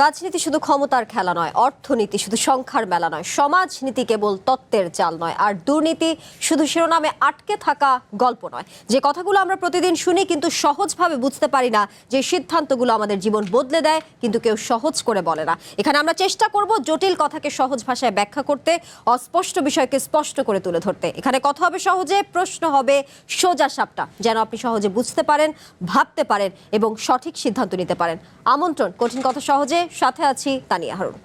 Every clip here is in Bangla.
রাজনীতি শুধু ক্ষমতার খেলা নয়, অর্থনীতি শুধু সংখ্যার মেলা নয়, সমাজনীতি কেবল তত্ত্বের জাল নয়, আর দুর্নীতি শুধু শিরোনামে আটকে থাকা গল্প নয়। যে কথাগুলো আমরা প্রতিদিন শুনি কিন্তু সহজভাবে বুঝতে পারি না, যে সিদ্ধান্তগুলো আমাদের জীবন বদলে দেয় কিন্তু কেউ সহজ করে বলে না। এখানে আমরা চেষ্টা করব জটিল কথাকে সহজ ভাষায় ব্যাখ্যা করতে, অস্পষ্ট বিষয়কে স্পষ্ট করে তুলে ধরতে। এখানে কথা হবে সহজে, প্রশ্ন হবে সোজা সাপটা, যেন আপনি সহজে বুঝতে পারেন, ভাবতে পারেন এবং সঠিক সিদ্ধান্ত নিতে পারেন। আমন্ত্রণ কঠিন কথা সহজে, সাথে আছি তানিয়া হারুন।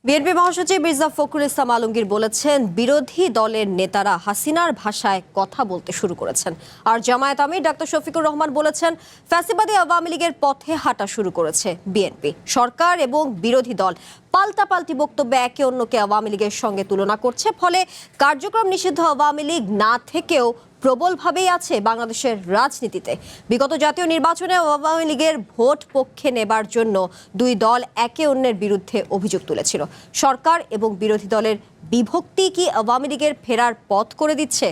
বিএনপি মহাসচিব মির্জা ফখরুল ইসলাম আলমগীর বলেছেন, বিরোধী দলের নেতারা হাসিনার ভাষায় কথা বলতে শুরু করেছেন। আর জামায়াত আমির ডাক্তার শফিকুর রহমান বলেছেন, ফ্যাসিবাদী আওয়ামী লীগের পথে হাঁটা শুরু করেছে বিএনপি। সরকার এবং বিরোধী দল পাল্টাপাল্টি বক্তব্যে একে অন্যকে আওয়ামী লীগের সঙ্গে তুলনা করছে, ফলে কার্যক্রম নিষিদ্ধ আওয়ামী লীগ না থেকেও প্রবলভাবেই আছে বাংলাদেশের রাজনীতিতে। বিগত জাতীয় নির্বাচনে আওয়ামী লীগের ভোট পক্ষে নেবার জন্য দুই দল একে অন্যের বিরুদ্ধে অভিযোগ তুলেছিল। সরকার এবং বিরোধী দলের বিভক্তি কি আওয়ামী লীগের ফেরার পথ করে দিচ্ছে?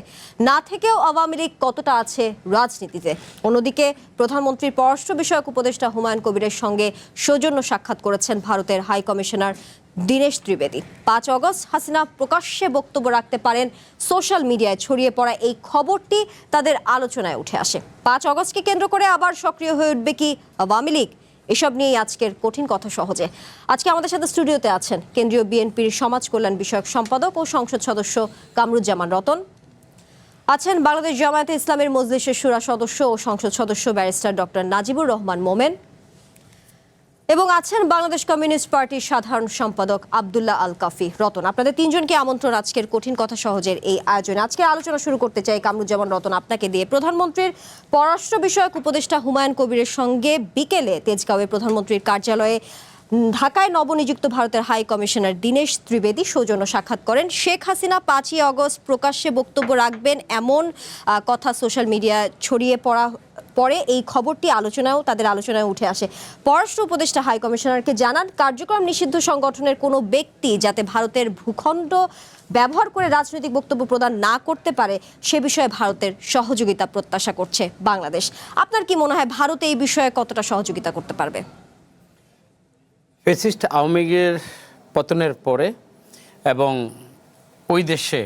না থেকেও আওয়ামী লীগ কতটা আছে রাজনীতিতে? অন্যদিকে প্রধানমন্ত্রীর পররাষ্ট্র বিষয়ক উপদেষ্টা হুমায়ুন কবিরের সঙ্গে সৌজন্য সাক্ষাৎ করেছেন ভারতের high commissioner Dinesh Trivedi. 5 August Hasina প্রকাশ্যে বক্তব্য রাখতে পারেন, সোশ্যাল মিডিয়ায় ছড়িয়ে পড়া এই খবরটি তাদের আলোচনায় উঠে আসে। 5 অগস্টকে কেন্দ্র করে আবার সক্রিয় হয়ে উঠবে কি আওয়ামী লীগ? এসব নিয়েই আজকের কঠিন কথা সহজে। আজকে আমাদের সাথে স্টুডিওতে আছেন কেন্দ্রীয় বিএনপির সমাজ কল্যাণ বিষয়ক সম্পাদক ও সংসদ সদস্য কামরুজ্জামান রতন, আছেন বাংলাদেশ জামায়াতে ইসলামের মজলিসের শুরা সদস্য ও সংসদ সদস্য ব্যারিস্টার ডক্টর নাজিবুর রহমান মোমেন, এবং আছেন বাংলাদেশ কমিউনিস্ট পার্টির সাধারণ সম্পাদক আব্দুল্লাহ আল কাফি। রতন, আপনাদের তিনজনকে আমন্ত্রণ আজকের কঠিন কথা সহজের এই আয়োজনে। আজকে আলোচনা শুরু করতে চাই কামরুজ্জামান রতন আপনাকে দিয়ে। প্রধানমন্ত্রীর পররাষ্ট্র বিষয়ক উপদেষ্টা হুমায়ুন কবিরের সঙ্গে বিকেলে তেজগাঁওয়ে প্রধানমন্ত্রীর কার্যালয়ে ঢাকায় নবনিযুক্ত ভারতের হাই কমিশনার দীনেশ ত্রিবেদী সৌজন্য সাক্ষাৎ করেন। শেখ হাসিনা 5ই অগস্ট প্রকাশ্যে বক্তব্য রাখবেন এমন কথা সোশ্যাল মিডিয়া ছড়িয়ে পরে এই খবরটি তাদের আলোচনায় উঠে আসে। পররাষ্ট্র উপদেষ্টা হাই কমিশনারকে জানান, কার্যক্রম নিষিদ্ধ সংগঠনের কোনো ব্যক্তি যাতে ভারতের ভূখণ্ড ব্যবহার করে রাজনৈতিক বক্তব্য প্রদান না করতে পারে সে বিষয়ে ভারতের সহযোগিতা প্রত্যাশা করছে বাংলাদেশ। আপনার কি মনে হয় ভারত এই বিষয়ে কতটা সহযোগিতা করতে পারবে? ফ্যাসিস্ট আওয়ামী লীগের পতনের পরে এবং ওই দেশে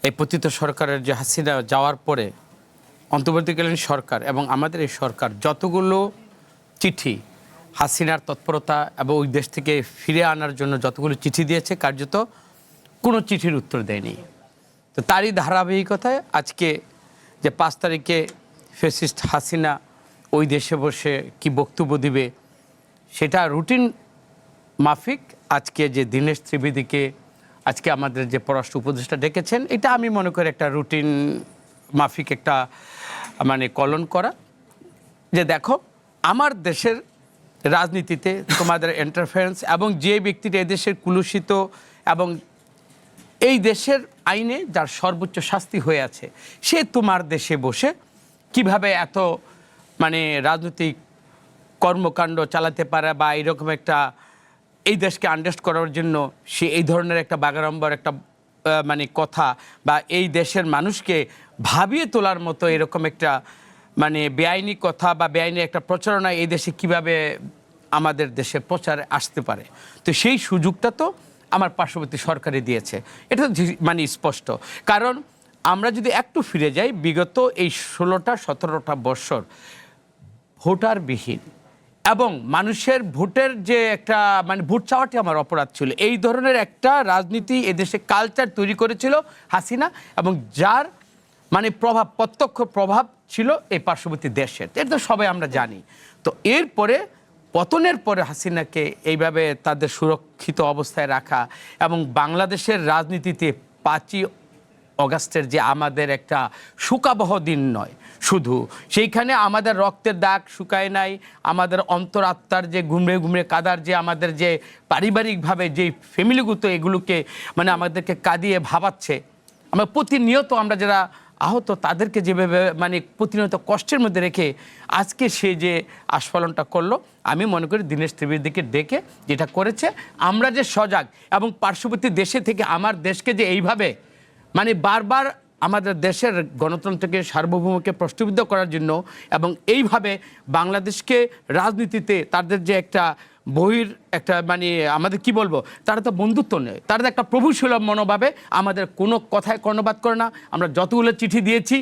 এই পতিত সরকারের যে হাসিনা যাওয়ার পরে অন্তর্বর্তীকালীন সরকার এবং আমাদের এই সরকার যতগুলো চিঠি হাসিনার তৎপরতা এবং ওই দেশ থেকে ফিরে আনার জন্য যতগুলো চিঠি দিয়েছে, কার্যত কোনো চিঠির উত্তর দেয়নি। তো তারই ধারাবাহিকতায় আজকে যে 5 তারিখে ফ্যাসিস্ট হাসিনা ওই দেশে বসে কি বক্তব্য দিবে সেটা রুটিন মাফিক আজকে যে দীনেশ ত্রিবেদীকে আজকে আমাদের যে পররাষ্ট্র উপদেষ্টা ডেকেছেন, এটা আমি মনে করি একটা রুটিন মাফিক একটা কলন করা, যে দেখো আমার দেশের রাজনীতিতে তোমাদের ইন্টারফারেন্স এবং যে ব্যক্তিটা এদেশের কুলুষিত এবং এই দেশের আইনে যার সর্বোচ্চ শাস্তি হয়ে আছে, সে তোমার দেশে বসে কিভাবে এত রাজনৈতিক কর্মকাণ্ড চালাতে পারে বা এইরকম একটা এই দেশকে আন্ডারস্ট্যান্ড করার জন্য সে এই ধরনের একটা বাগাড়ম্বর একটা কথা বা এই দেশের মানুষকে ভাবিয়ে তোলার মতো এরকম একটা বেআইনি কথা বা বেআইনি একটা প্রচারণা এই দেশে কিভাবে আমাদের দেশে প্রচারে আসতে পারে। তো সেই সুযোগটা তো আমার পার্শ্ববর্তী সরকারে দিয়েছে, এটা স্পষ্ট। কারণ আমরা যদি একটু ফিরে যাই, বিগত এই 16-17টা বৎসর ভোটারবিহীন এবং মানুষের ভোটের যে একটা ভোট চাওয়াটি আমার অপরাধ ছিল, এই ধরনের একটা রাজনীতি এদেশে কালচার তৈরি করেছিল হাসিনা, এবং যার প্রত্যক্ষ প্রভাব ছিল এই পার্শ্ববর্তী দেশের, এটা তো সবাই আমরা জানি। তো এরপরে পতনের পরে হাসিনাকে এইভাবে তাদের সুরক্ষিত অবস্থায় রাখা এবং বাংলাদেশের রাজনীতিতে 5ই অগাস্টের যে আমাদের একটা শোকাবহ দিন নয় শুধু, সেইখানে আমাদের রক্তের দাগ শুকায় নাই, আমাদের অন্তরাত্মার যে ঘুমড়ে ঘুমড়ে কাদার যে আমাদের যে পারিবারিকভাবে যে ফ্যামিলিগত এগুলোকে মানে আমাদেরকে কাঁদিয়ে ভাবাচ্ছে, আমরা প্রতিনিয়ত আমরা যারা আহত তাদেরকে যেভাবে মানে প্রতিনিয়ত কষ্টের মধ্যে রেখে আজকে সে যে আস্ফালনটা করলো, আমি মনে করি দীনেশ ত্রিবেদীকে ডেকে যেটা করেছে, আমরা যে সজাগ এবং পার্শ্ববর্তী দেশে থেকে আমার দেশকে যে এইভাবে মানে বারবার আমাদের দেশের গণতন্ত্রকে সার্বভৌমকে প্রশ্নবিদ্ধ করার জন্য এবং এইভাবে বাংলাদেশকে রাজনীতিতে তাদের যে একটা একটা মানে আমাদের কি বলবো, তারা তো বন্ধুত্ব নেই, তারা তো একটা প্রভুসুলভ মনোভাবে আমাদের কোনো কথায় কর্ণপাত করে না। আমরা যতগুলো চিঠি দিয়েছি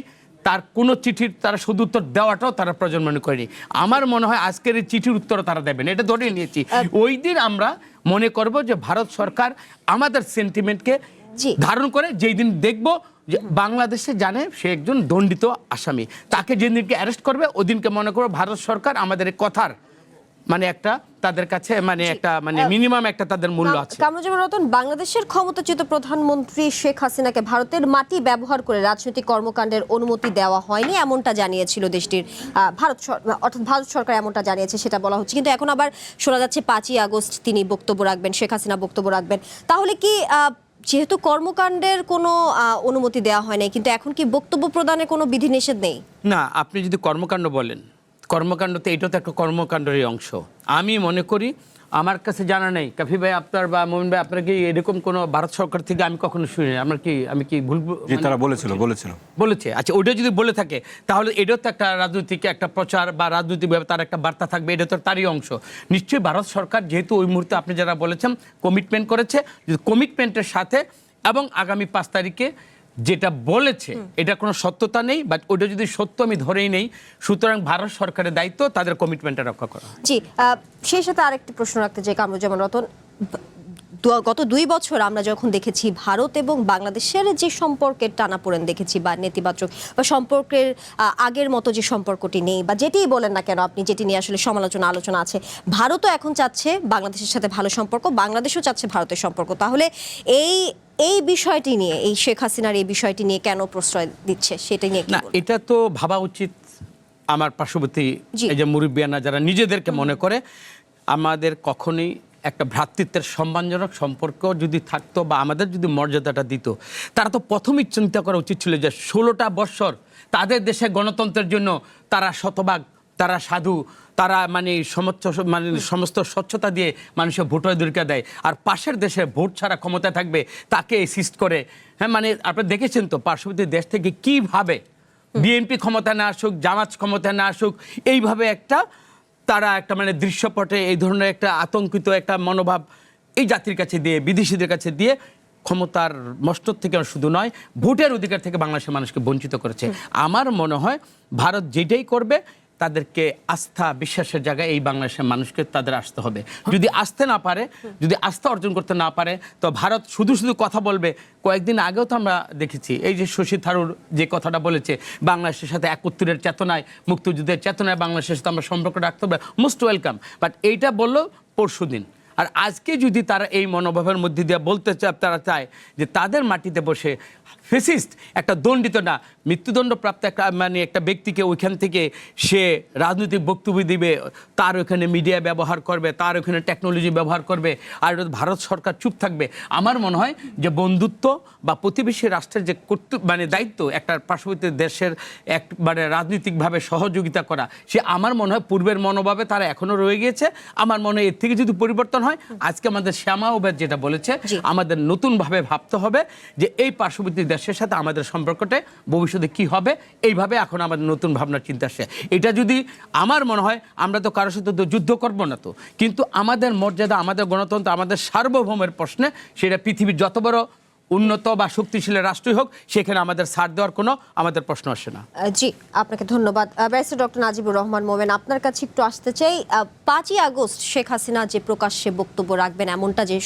তার কোনো চিঠির তারা সদুত্তর দেওয়াটাও তারা প্রয়োজন মনে করেনি। আমার মনে হয় আজকের এই চিঠির উত্তর তারা দেবেন, এটা ধরে নিয়েছি। ওই দিন আমরা মনে করব যে ভারত সরকার আমাদের সেন্টিমেন্টকে ধারণ করে, যেই দিন দেখবো যে বাংলাদেশে জানে সে একজন দণ্ডিত আসামি, তাকে যেদিনকে অ্যারেস্ট করবে ওই দিনকে মনে করো ভারত সরকার আমাদের কথার মানে একটা তাদের কাছে মানে একটা মানে মিনিমাম একটা তাদের মূল্য আছে। কামরুজ্জামান রতন, বাংলাদেশের ক্ষমতাচ্যুত প্রধানমন্ত্রী শেখ হাসিনাকে ভারতের মাটি ব্যবহার করে রাজনৈতিক কর্মকাণ্ডের অনুমতি দেওয়া হয়নি এমনটা জানিয়েছিল দেশটির ভারত সরকার এমনটা জানিয়েছে, সেটা বলা হচ্ছে। কিন্তু এখন আবার শোনা যাচ্ছে 5ই আগস্ট তিনি বক্তব্য রাখবেন, শেখ হাসিনা বক্তব্য রাখবেন। তাহলে কি যেহেতু কর্মকাণ্ডের কোনো অনুমতি দেওয়া হয় নাই, কিন্তু এখন কি বক্তব্য প্রদানের কোনো বিধিনিষেধ নেই? না, আপনি যদি কর্মকাণ্ড বলেন, কর্মকাণ্ডতে এটা তো একটা কর্মকাণ্ডেরই অংশ। আমি মনে করি আমার কাছে জানা নেই কাফি ভাই আপনার বা মোমিন ভাই আপনার কি এরকম কোনো ভারত সরকার থেকে আমি কখনো শুনি না। আমি কি ভুল তারা বলেছে? আচ্ছা, ওইটা যদি বলে থাকে তাহলে এটাও তো একটা রাজনৈতিক একটা প্রচার বা রাজনৈতিকভাবে তার একটা বার্তা থাকবে, এটা তো তারই অংশ। নিশ্চয়ই ভারত সরকার যেহেতু ওই মুহূর্তে আপনি যারা বলেছেন কমিটমেন্ট করেছে, কমিটমেন্টের সাথে এবং আগামী 5 তারিখে যেটা বলেছে এটা কোনো সত্যতা নেই, বাট ওটা যদি সত্য আমি ধরেই নেই, সুতরাং ভারত সরকারের দায়িত্ব তাদের কমিটমেন্টটা রক্ষা করা। জি, সেই সাথে আরেকটি প্রশ্ন রাখতে চাই কামরুজ্জামান রতন। গত 2 বছর আমরা যখন দেখেছি ভারত এবং বাংলাদেশের যে সম্পর্কের টানাপোড়েন দেখেছি বা নেতিবাচক বা সম্পর্কের আগের মতো যে সম্পর্কটি নেই বা যেটিই বলেন না কেন আপনি, যেটি নিয়ে আসলে আলোচনা আছে, ভারতও এখন চাচ্ছে বাংলাদেশের সাথে ভালো সম্পর্ক, বাংলাদেশও চাচ্ছে ভারতের সম্পর্ক। তাহলে এই বিষয়টি নিয়ে, এই শেখ হাসিনার এই বিষয়টি নিয়ে কেন প্রশ্রয় দিচ্ছে সেটা নিয়ে না, এটা তো ভাবা উচিত আমার পার্শ্ববর্তী এই যে মুরব্বিয়ানা যারা নিজেদেরকে মনে করে, আমাদের কখনোই একটা ভ্রাতৃত্বের সম্মানজনক সম্পর্ক যদি থাকতো বা আমাদের যদি মর্যাদাটা দিত, তারা তো প্রথমেই চিন্তা করা উচিত ছিল যে 16টা বৎসর তাদের দেশে গণতন্ত্রের জন্য তারা শতভাগ, তারা সাধু, তারা মানে সমস্ত স্বচ্ছতা দিয়ে মানুষের ভোটাধিকার দেয়, আর পাশের দেশে ভোট ছাড়া ক্ষমতা থাকবে তাকে অ্যাসিস্ট করে। হ্যাঁ, মানে আপনারা দেখেছেন তো পার্শ্ববর্তী দেশ থেকে কিভাবে বিএনপি ক্ষমতা না আসুক, জামাত ক্ষমতা না আসুক, এইভাবে তারা একটা মানে দৃশ্যপটে এই ধরনের একটা আতঙ্কিত একটা মনোভাব এই জাতির কাছে দিয়ে, বিদেশিদের কাছে দিয়ে ক্ষমতার মস্তক থেকে শুধু নয় ভোটের অধিকার থেকে বাংলাদেশের মানুষকে বঞ্চিত করেছে। আমার মনে হয় ভারত যেটাই করবে তাদেরকে আস্থা বিশ্বাসের জায়গায় এই বাংলাদেশের মানুষকে তাদের আসতে হবে। যদি আসতে না পারে, যদি আস্থা অর্জন করতে না পারে, তো ভারত শুধু কথা বলবে। কয়েকদিন আগেও তো আমরা দেখেছি এই যে শশী থারুর যে কথাটা বলেছে, বাংলাদেশের সাথে 71-এর চেতনায়, মুক্তিযুদ্ধের চেতনায় বাংলাদেশের সাথে আমরা সম্পর্ক রাখতে হবে, মোস্ট ওয়েলকাম। বাট এইটা বললো পরশুদিন, আর আজকে যদি তারা এই মনোভাবের মধ্যে দিয়ে বলতে তারা চায় যে তাদের মাটিতে বসে ফেসিস্ট একটা দণ্ডিত না, মৃত্যুদণ্ডপ্রাপ্ত একটা ব্যক্তিকে ওইখান থেকে সে রাজনৈতিক বক্তব্য দিবে, তার ওখানে মিডিয়া ব্যবহার করবে, তার ওখানে টেকনোলজি ব্যবহার করবে, আর ভারত সরকার চুপ থাকবে। আমার মনে হয় যে বন্ধুত্ব বা প্রতিবেশী রাষ্ট্রের যে দায়িত্ব একটা পার্শ্ববর্তী দেশের রাজনৈতিকভাবে সহযোগিতা করা, সে আমার মনে হয় পূর্বের মনোভাবে তারা এখনো রয়ে গিয়েছে। আমার মনে হয় এর থেকে যদি পরিবর্তন হয়, আজকে আমাদের শ্যামা ওবেদ যেটা বলেছে, আমাদের নতুনভাবে ভাবতে হবে যে এই পার্শ্ববর্তী দেশের সাথে আমাদের সম্পর্কটা ভবিষ্যতে কি হবে, এইভাবে এখন আমাদের নতুন ভাবনার চিন্তা আসে। এটা যদি আমার মনে হয়, আমরা তো কারোর সাথে তো যুদ্ধ করবো না তো, কিন্তু আমাদের মর্যাদা, আমাদের গণতন্ত্র, আমাদের সার্বভৌমের প্রশ্নে সেটা পৃথিবীর যত বড় উন্নত বা শক্তিশালী রাষ্ট্রই হোক, সেখানে আমাদের ছাড় দেওয়ার কোনো আমাদের প্রশ্ন আসে না। জি, আপনাকে ধন্যবাদ। ব্যারিস্টার ডক্টর নাজিবুর রহমান মোমেন, আপনার কাছে একটু আসতে চাই। 5ই আগস্ট শেখ হাসিনা যে প্রকাশ্যে বক্তব্য রাখবেন এমনটা যে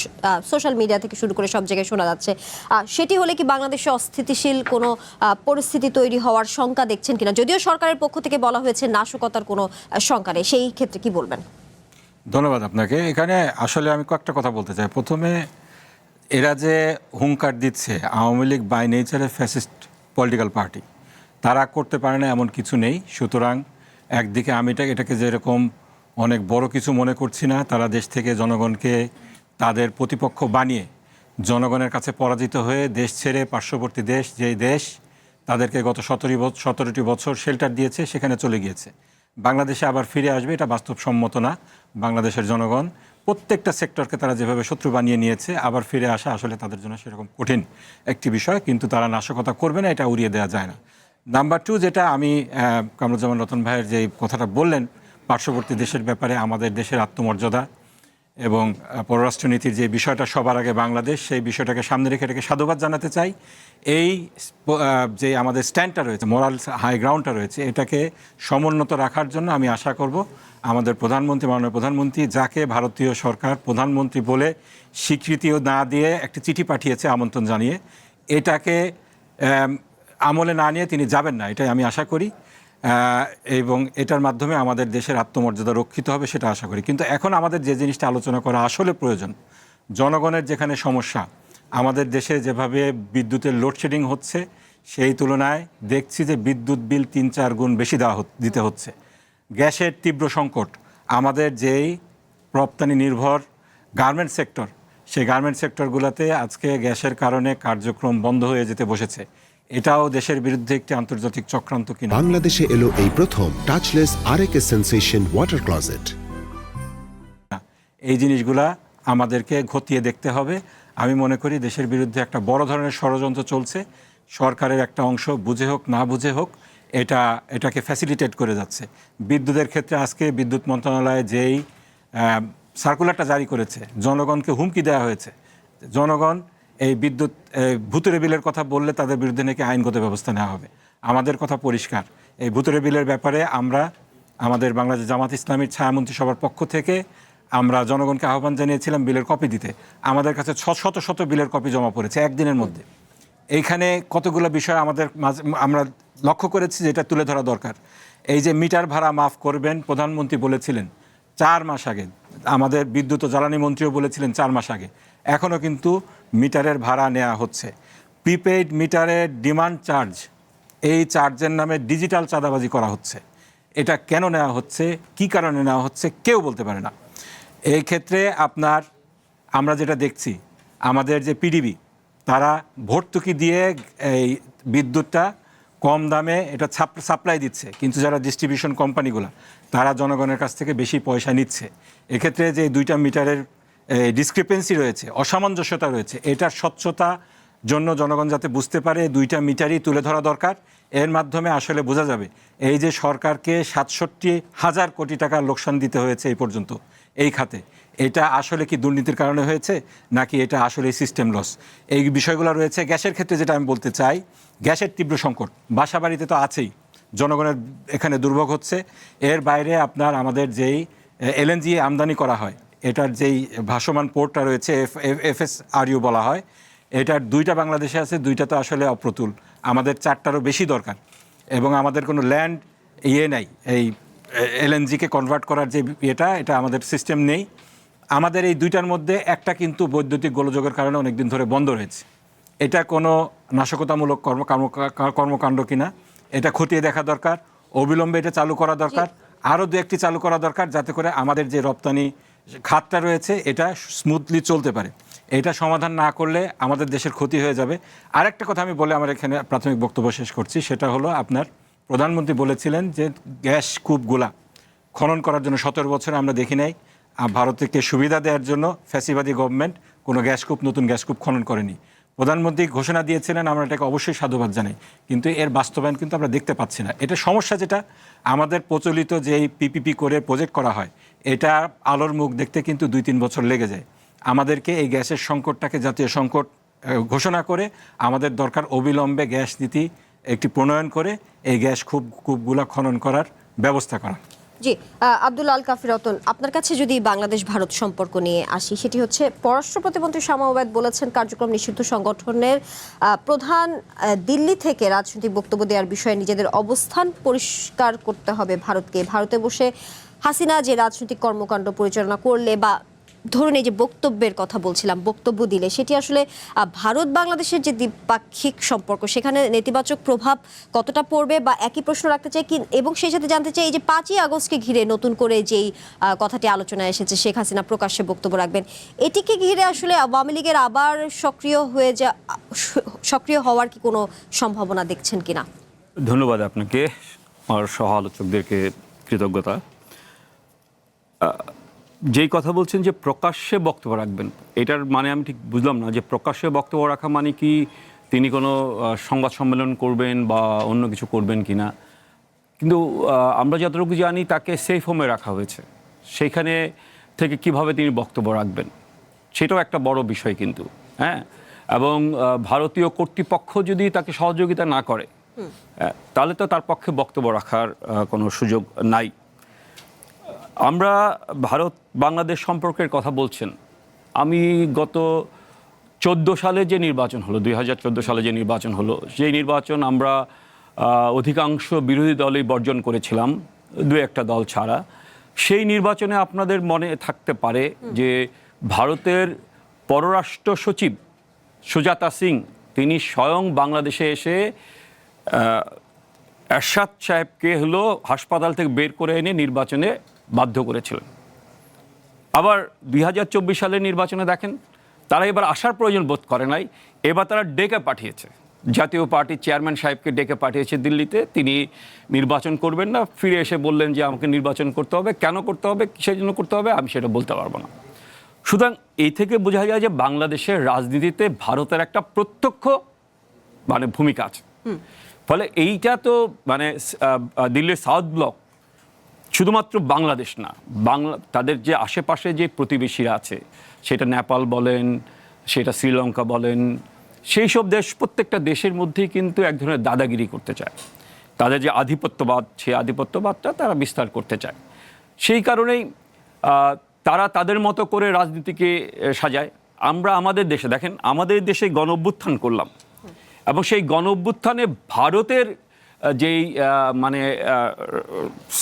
সোশ্যাল মিডিয়া থেকে শুরু করে সব জায়গায় শোনা যাচ্ছে, সেটি হলে কি বাংলাদেশে অস্থিতিশীল কোনো পরিস্থিতি তৈরি হওয়ার শঙ্কা দেখছেন কিনা? যদিও সরকারের পক্ষ থেকে বলা হয়েছে নাশকতার কোনো শঙ্কা নেই, সেই ক্ষেত্রে কি বলবেন? ধন্যবাদ আপনাকে। এখানে আসলে আমি কয়েকটা কথা বলতে চাই। প্রথমে এরা যে হুঙ্কার দিচ্ছে, আওয়ামী লীগ বাই নেচারে ফ্যাসিস্ট পলিটিক্যাল পার্টি, তারা করতে পারে না এমন কিছু নেই। সুতরাং একদিকে আমি এটাকে যেরকম অনেক বড় কিছু মনে করছি না, তারা দেশ থেকে জনগণকে তাদের প্রতিপক্ষ বানিয়ে জনগণের কাছে পরাজিত হয়ে দেশ ছেড়ে পার্শ্ববর্তী দেশ, যেই দেশ তাদেরকে গত 17টি বছর শেল্টার দিয়েছে, সেখানে চলে গিয়েছে। বাংলাদেশে আবার ফিরে আসবে, এটা বাস্তবসম্মত না। বাংলাদেশের জনগণ প্রত্যেকটা সেক্টরকে তারা যেভাবে শত্রু বানিয়ে নিয়েছে, আবার ফিরে আসা আসলে তাদের জন্য সেরকম কঠিন একটি বিষয়, কিন্তু তারা নাশকতা করবে না, এটা উড়িয়ে দেওয়া যায় না। নাম্বার 2, যেটা আমি কামরুজ্জামান রতন ভাইয়ের যে কথাটা বললেন পার্শ্ববর্তী দেশের ব্যাপারে, আমাদের দেশের আত্মমর্যাদা এবং পররাষ্ট্রনীতির যে বিষয়টা সবার আগে বাংলাদেশ, সেই বিষয়টাকে সামনে রেখে এটাকে সাধুবাদ জানাতে চাই। এই যে আমাদের স্ট্যান্ডটা রয়েছে, মোরাল হাই গ্রাউন্ডটা রয়েছে, এটাকে সমুন্নত রাখার জন্য আমি আশা করব আমাদের প্রধানমন্ত্রী, মাননীয় প্রধানমন্ত্রী, যাকে ভারতীয় সরকার প্রধানমন্ত্রী বলে স্বীকৃতিও না দিয়ে একটি চিঠি পাঠিয়েছে আমন্ত্রণ জানিয়ে, এটাকে আমলে না নিয়ে তিনি যাবেন না, এটাই আমি আশা করি। এবং এটার মাধ্যমে আমাদের দেশের আত্মমর্যাদা রক্ষিত হবে, সেটা আশা করি। কিন্তু এখন আমাদের যে জিনিসটা আলোচনা করা আসলে প্রয়োজন, জনগণের যেখানে সমস্যা, আমাদের দেশে যেভাবে বিদ্যুতের লোডশেডিং হচ্ছে, সেই তুলনায় দেখছি যে বিদ্যুৎ বিল 3-4 গুণ বেশি দিতে হচ্ছে। গ্যাসের তীব্র সংকট, আমাদের যেই রপ্তানি নির্ভর গার্মেন্টস সেক্টর, সেই গার্মেন্টস সেক্টরগুলোতে আজকে গ্যাসের কারণে কার্যক্রম বন্ধ হয়ে যেতে বসেছে। এটাও দেশের বিরুদ্ধে একটি আন্তর্জাতিক চক্রান্ত কিনা। বাংলাদেশে এলো এই প্রথম টাচলেস আরএকে সেন্সেশন ওয়াটার ক্লোজেট। এই জিনিসগুলা আমাদেরকে খতিয়ে দেখতে হবে। আমি মনে করি দেশের বিরুদ্ধে একটা বড় ধরনের ষড়যন্ত্র চলছে। সরকারের একটা অংশ বুঝে হোক না বুঝে হোক এটাকে ফ্যাসিলিটেট করে যাচ্ছে। বিদ্যুতের ক্ষেত্রে আজকে বিদ্যুৎ মন্ত্রণালয় যেই সার্কুলারটা জারি করেছে, জনগণকে হুমকি দেওয়া হয়েছে। জনগণ এই বিদ্যুৎ ভুতুরে বিলের কথা বললে তাদের বিরুদ্ধে নাকি আইনগত ব্যবস্থা নেওয়া হবে। আমাদের কথা পরিষ্কার, এই ভুতুরে বিলের ব্যাপারে আমরা আমাদের বাংলাদেশ জামাত ইসলামীর ছায়ামন্ত্রী সভার পক্ষ থেকে আমরা জনগণকে আহ্বান জানিয়েছিলাম বিলের কপি দিতে। আমাদের কাছে শত বিলের কপি জমা পড়েছে একদিনের মধ্যে। এইখানে কতগুলো বিষয় আমরা লক্ষ্য করেছি যেটা তুলে ধরা দরকার। এই যে মিটার ভাড়া মাফ করবেন, প্রধানমন্ত্রী বলেছিলেন 4 মাস আগে, আমাদের বিদ্যুৎ ও জ্বালানি মন্ত্রীও বলেছিলেন 4 মাস আগে। এখনও কিন্তু মিটারের ভাড়া নেওয়া হচ্ছে। প্রিপেইড মিটারের ডিমান্ড চার্জ, এই চার্জের নামে ডিজিটাল চাঁদাবাজি করা হচ্ছে। এটা কেন নেওয়া হচ্ছে, কি কারণে নেওয়া হচ্ছে, কেউ বলতে পারে না। এই ক্ষেত্রে আমরা যেটা দেখছি, আমাদের যে পিডিবি, তারা ভর্তুকি দিয়ে এই বিদ্যুৎটা কম দামে এটা সাপ্লাই দিচ্ছে, কিন্তু যারা ডিস্ট্রিবিউশন কোম্পানিগুলো, তারা জনগণের কাছ থেকে বেশি পয়সা নিচ্ছে। এক্ষেত্রে যে 2টা মিটারের ডিসক্রিপেন্সি রয়েছে, অসামঞ্জস্যতা রয়েছে, এটার স্বচ্ছতা জন্য জনগণ যাতে বুঝতে পারে, 2টা মিটারই তুলে ধরা দরকার। এর মাধ্যমে আসলে বোঝা যাবে এই যে সরকারকে 67,000 কোটি টাকা লোকসান দিতে হয়েছে এই পর্যন্ত এই খাতে, এটা আসলে কি দুর্নীতির কারণে হয়েছে নাকি এটা আসলে সিস্টেম লস, এই বিষয়গুলো রয়েছে। গ্যাসের ক্ষেত্রে যেটা আমি বলতে চাই, গ্যাসের তীব্র সংকট বাসাবাড়িতে তো আছেই, জনগণের এখানে দুর্ভোগ হচ্ছে। এর বাইরে আমাদের যেই এলএনজি আমদানি করা হয়, এটার যেই ভাসমান পোর্টটা রয়েছে, FSRU বলা হয়, এটার 2টা বাংলাদেশে আছে, 2টা তো আসলে অপ্রতুল। আমাদের 4টারও বেশি দরকার, এবং আমাদের কোনো ল্যান্ড নাই এই এলএনজিকে কনভার্ট করার যে এটা আমাদের সিস্টেম নেই। আমাদের এই 2টার মধ্যে একটা কিন্তু বৈদ্যুতিক গোলযোগের কারণে অনেকদিন ধরে বন্ধ রয়েছে। এটা কোনো নাশকতামূলক কর্মকাণ্ড কিনা, এটা খতিয়ে দেখা দরকার। অবিলম্বে এটা চালু করা দরকার। আরও 2-1টি চালু করা দরকার, যাতে করে আমাদের যে রপ্তানি খাতটা রয়েছে এটা স্মুথলি চলতে পারে। এটা সমাধান না করলে আমাদের দেশের ক্ষতি হয়ে যাবে। আরেকটা কথা আমি বলে আমার এখানে প্রাথমিক বক্তব্য শেষ করছি, সেটা হলো আপনার প্রধানমন্ত্রী বলেছিলেন যে গ্যাস কূপগুলা খনন করার জন্য 17 বছরে আমরা দেখি নাই ভারতকে সুবিধা দেওয়ার জন্য ফ্যাসিবাদী গভর্নমেন্ট কোনো নতুন গ্যাস কূপ খনন করেনি। প্রধানমন্ত্রী ঘোষণা দিয়েছিলেন, আমরা এটাকে অবশ্যই সাধুবাদ জানাই, কিন্তু এর বাস্তবায়ন কিন্তু আমরা দেখতে পাচ্ছি না। এটা সমস্যা, যেটা আমাদের প্রচলিত যেই পিপিপি করে প্রজেক্ট করা হয়, এটা আলোর মুখ দেখতে কিন্তু 2-3 বছর লেগে যায়। আমাদেরকে এই গ্যাসের সংকটটাকে জাতীয় সংকট ঘোষণা করে আমাদের দরকার অবিলম্বে গ্যাস নীতি একটি প্রণয়ন করে এই গ্যাস কূপগুলা খনন করার ব্যবস্থা করা। জি, আব্দুল আল কাফি রতন, আপনার কাছে যদি বাংলাদেশ ভারত সম্পর্ক নিয়ে আসি, সেটি হচ্ছে পররাষ্ট্র প্রতিমন্ত্রী শামা ওবায়দ বলেছেন কার্যক্রম নিষিদ্ধ সংগঠনের প্রধান দিল্লি থেকে রাজনৈতিক বক্তব্য দেওয়ার বিষয়ে নিজেদের অবস্থান পরিষ্কার করতে হবে ভারতকে। ভারতে বসে হাসিনা যে রাজনৈতিক কর্মকাণ্ড পরিচালনা করলে বা ধরুন এই যে বক্তব্যের কথা বলছিলাম, বক্তব্য দিলে সেটি আসলে ভারত বাংলাদেশের যে দ্বিপাক্ষিক সম্পর্ক সেখানে নেতিবাচক প্রভাব কতটা পড়বে, বা একই প্রশ্ন রাখতে চাই কি, এবং সেই সাথে জানতে চাই এই যে 5ই আগস্টকে ঘিরে নতুন করে যেই কথাটি আলোচনায় এসেছে, শেখ হাসিনা প্রকাশ্যে বক্তব্য রাখবেন, এটিকে ঘিরে আসলে আওয়ামী লীগের আবার সক্রিয় হওয়ার কি কোনো সম্ভাবনা দেখছেন কিনা? ধন্যবাদ আপনাকে, আমার সহ আলোচকদেরকে কৃতজ্ঞতা। যেই কথা বলছেন যে প্রকাশ্যে বক্তব্য রাখবেন, এটার মানে আমি ঠিক বুঝলাম না যে প্রকাশ্যে বক্তব্য রাখা মানে কি তিনি কোনো সংবাদ সম্মেলন করবেন বা অন্য কিছু করবেন কি না। কিন্তু আমরা যতটুকু জানি তাকে সেফ হোমে রাখা হয়েছে, সেইখানে থেকে কিভাবে তিনি বক্তব্য রাখবেন সেটাও একটা বড় বিষয় কিন্তু। হ্যাঁ, এবং ভারতীয় কর্তৃপক্ষ যদি তাকে সহযোগিতা না করে তাহলে তো তার পক্ষে বক্তব্য রাখার কোনো সুযোগ নাই। আমরা ভারত বাংলাদেশ সম্পর্কের কথা বলছেন, আমি গত 14 সালে যে নির্বাচন হলো, 2014 সালে যে নির্বাচন হলো, সেই নির্বাচন আমরা অধিকাংশ বিরোধী দলই বর্জন করেছিলাম, 2-1টা দল ছাড়া। সেই নির্বাচনে আপনাদের মনে থাকতে পারে যে ভারতের পররাষ্ট্র সচিব সুজাতা সিং তিনি স্বয়ং বাংলাদেশে এসে এরশাদ সাহেবকে হাসপাতাল থেকে বের করে এনে নির্বাচনে বাধ্য করেছিলেন। আবার 2024 সালের নির্বাচনে দেখেন, তারা এবার আসার প্রয়োজন বোধ করে নাই, এবার তারা ডেকে পাঠিয়েছে, জাতীয় পার্টির চেয়ারম্যান সাহেবকে ডেকে পাঠিয়েছে দিল্লিতে। তিনি নির্বাচন করবেন না, ফিরে এসে বললেন যে আমাকে নির্বাচন করতে হবে, কেন করতে হবে, কিসের জন্য করতে হবে আমি সেটা বলতে পারবো না। সুতরাং এই থেকে বোঝা যায় যে বাংলাদেশের রাজনীতিতে ভারতের একটা প্রত্যক্ষ ভূমিকা আছে। ফলে এইটা তো দিল্লির সাউথ ব্লক শুধুমাত্র বাংলাদেশ না, তাদের যে আশেপাশে যে প্রতিবেশীরা আছে, সেটা নেপাল বলেন, সেটা শ্রীলঙ্কা বলেন, সেই সব দেশ, প্রত্যেকটা দেশের মধ্যেই কিন্তু এক ধরনের দাদাগিরি করতে চায়। তাদের যে আধিপত্যবাদ, সেই আধিপত্যবাদটা তারা বিস্তার করতে চায়। সেই কারণেই তারা তাদের মতো করে রাজনীতিকে সাজায়। আমরা আমাদের দেশে দেখেন, আমাদের দেশে গণ অভ্যুত্থান করলাম, এবং সেই গণ অভ্যুত্থানে ভারতের যেই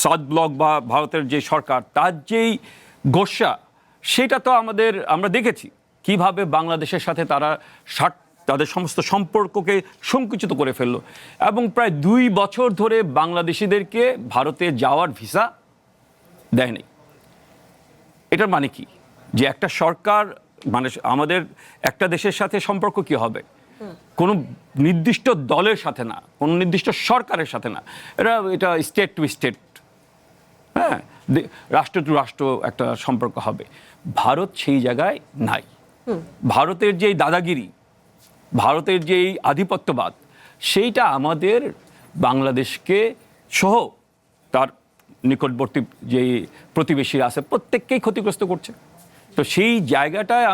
সাউথ ব্লক বা ভারতের যে সরকার, তার যেই গোস্বা, সেটা তো আমরা দেখেছি কিভাবে বাংলাদেশের সাথে তারা তাদের সমস্ত সম্পর্ককে সংকুচিত করে ফেললো, এবং প্রায় 2 বছর ধরে বাংলাদেশিদেরকে ভারতে যাওয়ার ভিসা দেয়নি। এটার মানে কি, যে একটা সরকার আমাদের একটা দেশের সাথে সম্পর্ক কি হবে, কোনো নির্দিষ্ট দলের সাথে না, কোনো নির্দিষ্ট সরকারের সাথে না, এটা স্টেট টু স্টেট, হ্যাঁ, রাষ্ট্র টু রাষ্ট্র একটা সম্পর্ক হবে। ভারত সেই জায়গায় নাই। ভারতের যেই দাদাগিরি, ভারতের যেই আধিপত্যবাদ, সেইটা আমাদের বাংলাদেশকে সহ তার নিকটবর্তী যেই প্রতিবেশীরা আছে প্রত্যেককেই ক্ষতিগ্রস্ত করছে। তো সেই জায়গাটায়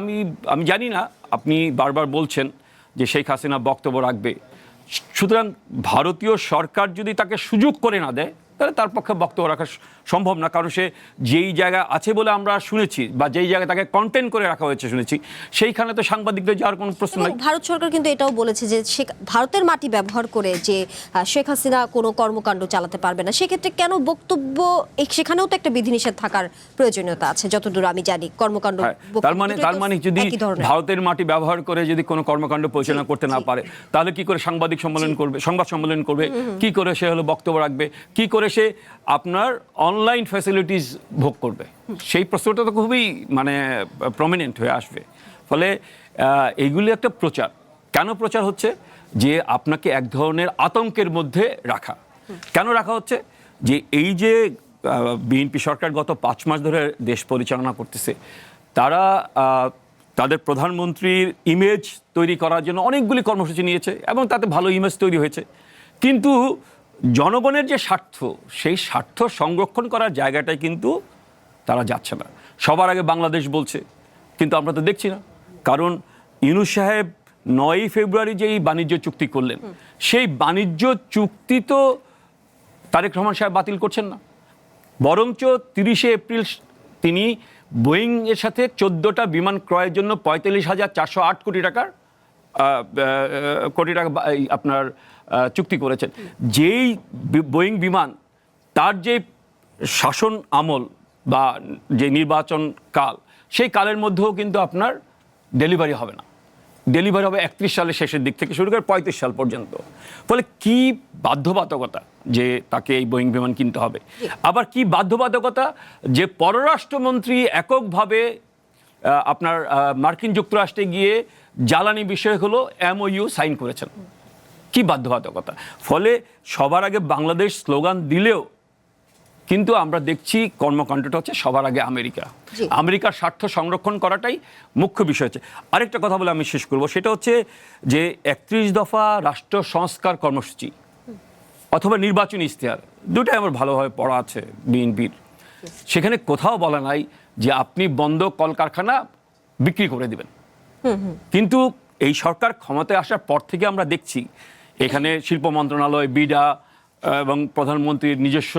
আমি জানি না, আপনি বারবার বলছেন যে শেখ হাসিনা বক্তব্য রাখবে, সুতরাং ভারতীয় সরকার যদি তাকে সুযোগ করে না দেয় তাহলে তার পক্ষে বক্তব্য রাখা সম্ভব না। কারণ সে যেই জায়গায় আছে বলে আমরা শুনেছি, বা যেই জায়গায় তাকে কন্টেন্ট করে রাখা হয়েছে শুনেছি, সেইখানে তো সাংবাদিকদের যাওয়ার কোনো প্রশ্ন নেই। ভারত সরকার কিন্তু এটাও বলেছে যে ভারতের মাটি ব্যবহার করে যে শেখ হাসিনা কোনো কর্মকাণ্ড চালাতে পারবে না, সেক্ষেত্রে কেন বক্তব্য, সেখানেও তো একটা বিধিনিষেধ থাকার প্রয়োজনীয়তা আছে যতদূর আমি জানি। কর্মকাণ্ড তার মানে যদি ভারতের মাটি ব্যবহার করে যদি কোনো কর্মকাণ্ড পরিচালনা করতে না পারে, তাহলে কি করে সাংবাদিক সম্মেলন করবে, সংবাদ সম্মেলন করবে, কি করে সে বক্তব্য রাখবে, কি করে সে আপনার অনলাইন ফ্যাসিলিটিস ভোগ করবে? সেই প্রশ্নটা তো খুবই প্রমিনেন্ট হয়ে আসবে। ফলে এইগুলি একটা প্রচার। কেন প্রচার হচ্ছে? যে আপনাকে এক ধরনের আতঙ্কের মধ্যে রাখা। কেন রাখা হচ্ছে? যে এই যে বিএনপি সরকার গত 5 মাস ধরে দেশ পরিচালনা করতেছে, তারা তাদের প্রধানমন্ত্রীর ইমেজ তৈরি করার জন্য অনেকগুলি কর্মসূচি নিয়েছে, এবং তাতে ভালো ইমেজ তৈরি হয়েছে। কিন্তু জনগণের যে স্বার্থ, সেই স্বার্থ সংরক্ষণ করার জায়গাটায় কিন্তু তারা যাচ্ছে না। সবার আগে বাংলাদেশ বলছে, কিন্তু আমরা তো দেখছি না। কারণ ইউনূস সাহেব 9ই ফেব্রুয়ারি যেই বাণিজ্য চুক্তি করলেন, সেই বাণিজ্য চুক্তি তো তারেক রহমান সাহেব বাতিল করছেন না, বরঞ্চ 30শে এপ্রিল তিনি বোয়িং এর সাথে 14টা বিমান ক্রয়ের জন্য 45,408 কোটি টাকা আপনার চুক্তি করেছেন। যেই বোয়িং বিমান, তার যে শাসন আমল বা যে নির্বাচন কাল, সেই কালের মধ্যেও কিন্তু আপনার ডেলিভারি হবে না। ডেলিভারি হবে 31 সালের শেষের দিক থেকে শুরু করে 35 সাল পর্যন্ত। ফলে কি বাধ্যবাধকতা যে তাকে এই বোয়িং বিমান কিনতে হবে, আবার কি বাধ্যবাধকতা যে পররাষ্ট্রমন্ত্রী এককভাবে আপনার মার্কিন যুক্তরাষ্ট্রে গিয়ে জ্বালানি বিষয় হলো MOU সাইন করেছেন, কি বাধ্যবাধকতা। ফলে সবার আগে বাংলাদেশ স্লোগান দিলেও কিন্তু আমরা দেখছি কর্মকাণ্ডটা হচ্ছে সবার আগে আমেরিকা। আমেরিকার স্বার্থ সংরক্ষণ করাটাই মুখ্য বিষয় হচ্ছে। আরেকটা কথা বলে আমি শেষ করব, সেটা হচ্ছে যে 31 দফা রাষ্ট্র সংস্কার কর্মসূচি অথবা নির্বাচনী ইশতেহার, দুটাই আমার ভালোভাবে পড়া আছে বিএনপির। সেখানে কোথাও বলা নাই যে আপনি বন্ধ কলকারখানা বিক্রি করে দিবেন। কিন্তু এই সরকার ক্ষমতায় আসার পর থেকে আমরা দেখছি এখানে শিল্প মন্ত্রণালয়, বিডা এবং প্রধানমন্ত্রীর নিজস্ব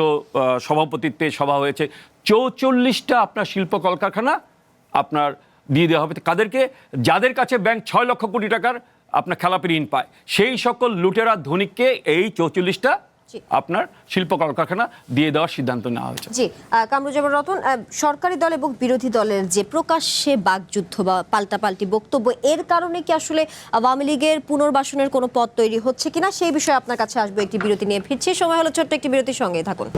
সভাপতিত্বে সভা হয়েছে, 44টা আপনার শিল্প কলকারখানা আপনার দিয়ে দেওয়া হবে। কাদেরকে? যাদের কাছে ব্যাংক 6 লক্ষ কোটি টাকার আপনার খেলাপি ঋণ পায়, সেই সকল লুটেরা ধনিককে এই 44টা আপনার শিল্প কলকারখানা দিয়ে দেওয়ার সিদ্ধান্ত নেওয়া হয়েছে। জি, কামরুজ্জামান রতন, সরকারি দল এবং বিরোধী দলের যে প্রকাশ্যে বাকযুদ্ধ বা পাল্টাপাল্টি বক্তব্য, এর কারণে কি আসলে আওয়ামী লীগের পুনর্বাসনের কোনো পথ তৈরি হচ্ছে কিনা, সেই বিষয়ে আপনার কাছে আসবো। একটি বিরতি নিয়ে ফিরছি, সময় হলো ছোট্ট একটি বিরতির, সঙ্গেই থাকুন।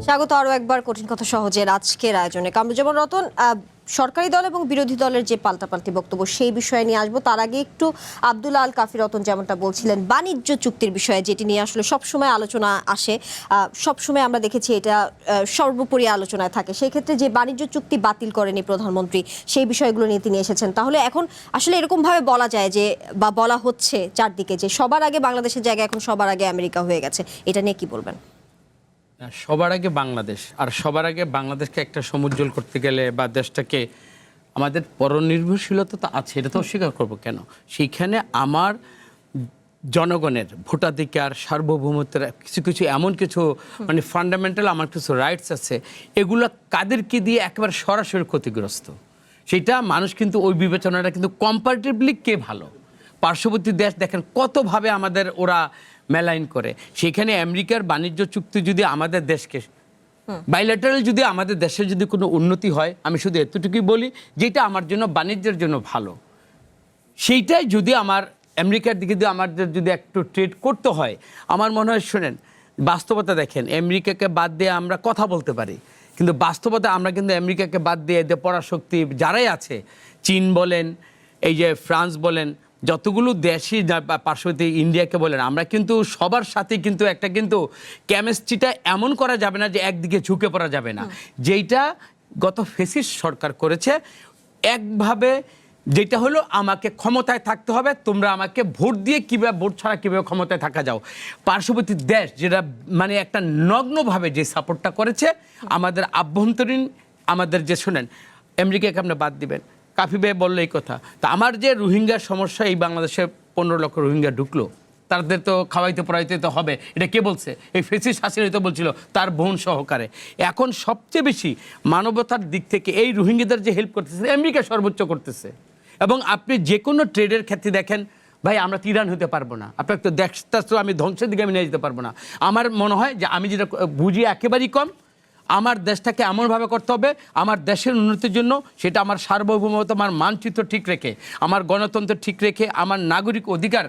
স্বাগত আরও একবার কঠিন কথা সহজের আজকের আয়োজনে। কামরুজ্জামান রতন, সরকারি দল এবং বিরোধী দলের যে পাল্টাপাল্টি বক্তব্য, সেই বিষয়ে নিয়ে আসবো। তার আগে একটু আব্দুল্লাহ আল কাফি রতন যেমনটা বলছিলেন বাণিজ্য চুক্তির বিষয়ে, যেটি নিয়ে আসলে সবসময় আলোচনা আসে, সবসময় আমরা দেখেছি এটা সর্বোপরি আলোচনায় থাকে। সেই ক্ষেত্রে যে বাণিজ্য চুক্তি বাতিল করেনি প্রধানমন্ত্রী, সেই বিষয়গুলো নিয়ে তিনি এসেছেন। তাহলে এখন আসলে এরকমভাবে বলা যায় যে, বা বলা হচ্ছে চারদিকে, যে সবার আগে বাংলাদেশের জায়গা এখন সবার আগে আমেরিকা হয়ে গেছে, এটা নিয়ে কি বলবেন? সবার আগে বাংলাদেশ, আর সবার আগে বাংলাদেশকে একটা সমুজ্জ্বল করতে গেলে বা দেশটাকে, আমাদের পরনির্ভরশীলতা তো আছে, এটা তো অস্বীকার করবো কেন। সেইখানে আমার জনগণের ভোটাধিকার, সার্বভৌমত্বের কিছু কিছু এমন কিছু মানে ফান্ডামেন্টাল আমার কিছু রাইটস আছে, এগুলো কাদেরকে দিয়ে একেবারে সরাসরি ক্ষতিগ্রস্ত, সেটা মানুষ কিন্তু ওই বিবেচনাটা কিন্তু কম্পারেটিভলি কে ভালো। পার্শ্ববর্তী দেশ দেখেন কতভাবে আমাদের ওরা মেলাইন করে। সেখানে আমেরিকার বাণিজ্য চুক্তি যদি আমাদের দেশকে বাইলেটারাল, যদি আমাদের দেশের যদি কোনো উন্নতি হয়, আমি শুধু এতটুকুই বলি যেটা আমার জন্য বাণিজ্যের জন্য ভালো, সেইটাই যদি আমার আমেরিকার দিকে দিয়ে আমাদের যদি একটু ট্রেড করতে হয়, আমার মনে হয়, শোনেন বাস্তবতা দেখেন, আমেরিকাকে বাদ দিয়ে আমরা কথা বলতে পারি, কিন্তু বাস্তবতা আমরা কিন্তু আমেরিকাকে বাদ দিয়ে পরাশক্তি যারাই আছে, চীন বলেন, এই যে ফ্রান্স বলেন, যতগুলো দেশই পার্শ্ববর্তী ইন্ডিয়াকে বলেন, আমরা কিন্তু সবার সাথে কিন্তু একটা কিন্তু কেমিস্ট্রিটা এমন করা যাবে না যে একদিকে ঝুঁকে পড়া যাবে না, যেইটা গত ফ্যাসিস্ট সরকার করেছে। একভাবে যেটা হলো, আমাকে ক্ষমতায় থাকতে হবে, তোমরা আমাকে ভোট দিয়ে কীভাবে, ভোট ছাড়া কীভাবে ক্ষমতায় থাকা যাও। পার্শ্ববর্তী দেশ যেটা মানে একটা নগ্নভাবে যে সাপোর্টটা করেছে আমাদের আভ্যন্তরীণ, আমাদের যে শোনেন আমেরিকাকে আপনি বাদ দিবেন, কাফি ভাই বললো এই কথা। তা আমার যে রোহিঙ্গার সমস্যা, এই বাংলাদেশে 15 লক্ষ রোহিঙ্গা ঢুকলো, তাদের তো খাওয়াইতে পড়াইতে তো হবে, এটা কে বলছে? এই ফেসিস শাসিত তো বলছিল তার বোন সহকারে। এখন সবচেয়ে বেশি মানবতার দিক থেকে এই রোহিঙ্গাদের যে হেল্প করতেছে আমেরিকা সর্বোচ্চ করতেছে। এবং আপনি যে কোনো ট্রেডের ক্ষেত্রে দেখেন, ভাই আমরা তিরান হতে পারবো না, আপনার তো দেখতে আমি ধ্বংসের দিকে আমি নিয়ে যেতে পারবো না। আমার মনে হয় যে আমি যেটা বুঝি একেবারেই কম, আমার দেশটাকে এমনভাবে করতে হবে আমার দেশের উন্নতির জন্য, সেটা আমার সার্বভৌমত্ব, আমার মানচিত্র ঠিক রেখে, আমার গণতন্ত্র ঠিক রেখে, আমার নাগরিক অধিকার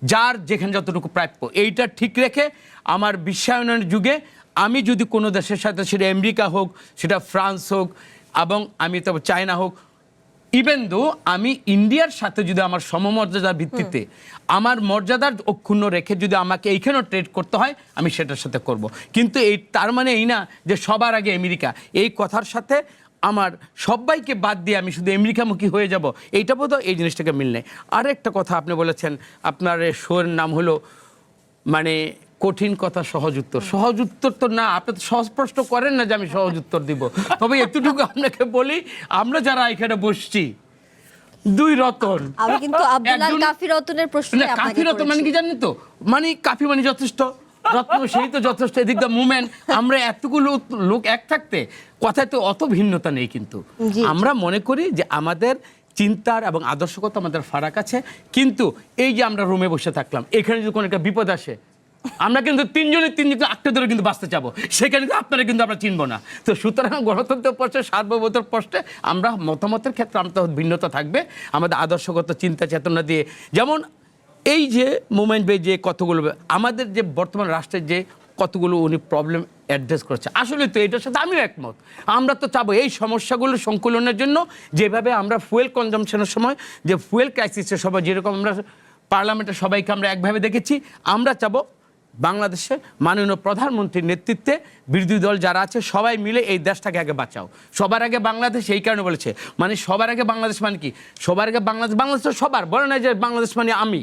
যার যেখানে যতটুকু প্রাপ্য, এইটা ঠিক রেখে আমার বিশ্বায়নের যুগে আমি যদি কোনো দেশের সাথে, সেটা আমেরিকা হোক, সেটা ফ্রান্স হোক, এবং আমি তো চায়না হোক, ইভেন দো আমি ইন্ডিয়ার সাথে যদি আমার সমমর্যাদার ভিত্তিতে আমার মর্যাদার অক্ষুণ্ণ রেখে যদি আমাকে এইখানেও ট্রেড করতে হয়, আমি সেটার সাথে করব। কিন্তু এই তার মানে এই না যে সবার আগে আমেরিকা, এই কথার সাথে আমার সবাইকে বাদ দিয়ে আমি শুধু আমেরিকামুখী হয়ে যাব, এইটা বোধহয় এই জিনিসটাকে মিল নেই। আরেকটা কথা আপনি বলেছেন, আপনার শোর নাম হলো মানে কঠিন কথা সহজ উত্তর। সহজ উত্তর তো না, আপনি তো সহজ প্রশ্ন করেন না যে আমি সহজ উত্তর দিব। তবে এতটুকু আপনাকে বলি, আমরা যারা এখানে বসছি, দুই রতন, আমি কিন্তু আব্দুল্লাহ কাফি রতনের প্রশ্ন, কাফি রতন মানে কি জানেন তো, মানে কাফি মানে যথেষ্ট, রত্ন সেই তো যথেষ্ট, এদিক দ্য মুভমেন্ট, আমরা এতগুলো লোক এক থাকতে কথায় তো অত ভিন্নতা নেই, কিন্তু জি। আমরা মনে করি যে আমাদের চিন্তার এবং আদর্শগত আমাদের ফারাক আছে। কিন্তু এই যে আমরা রুমে বসে থাকলাম, এখানে যদি কোনো একটা বিপদ আসে, আমরা কিন্তু তিনজনকে আটকে ধরে কিন্তু বাঁচতে যাবো, সেখানে কিন্তু আপনারা কিন্তু আমরা চিনবো না। তো সুতরাং গণতন্ত্রের প্রশ্নে, সার্বভৌমত্বের প্রশ্নে আমরা মতামতের ক্ষেত্রে আমাদের ভিন্নতা থাকবে, আমাদের আদর্শগত চিন্তা চেতনা দিয়ে। যেমন এই যে মোমেন্ট বে যে কতগুলো আমাদের যে বর্তমান রাষ্ট্রের যে কতগুলো উনি প্রবলেম অ্যাড্রেস করছে, আসলে তো এটার সাথে আমিও একমত। আমরা তো চাবো এই সমস্যাগুলো সংকুলনের জন্য, যেভাবে আমরা ফুয়েল কনজামশনের সময়, যে ফুয়েল ক্রাইসিসের সময় যেরকম আমরা পার্লামেন্টের সবাইকে আমরা একভাবে দেখেছি, আমরা চাবো বাংলাদেশে মাননীয় প্রধানমন্ত্রীর নেতৃত্বে বিরোধী দল যারা আছে সবাই মিলে এই দেশটাকে আগে বাঁচাও। সবার আগে বাংলাদেশ, এই কারণে বলেছে, মানে সবার আগে বাংলাদেশ মানে কি, সবার আগে বাংলাদেশ, বাংলাদেশ তো সবার, বলে নাই যে বাংলাদেশ মানে আমি,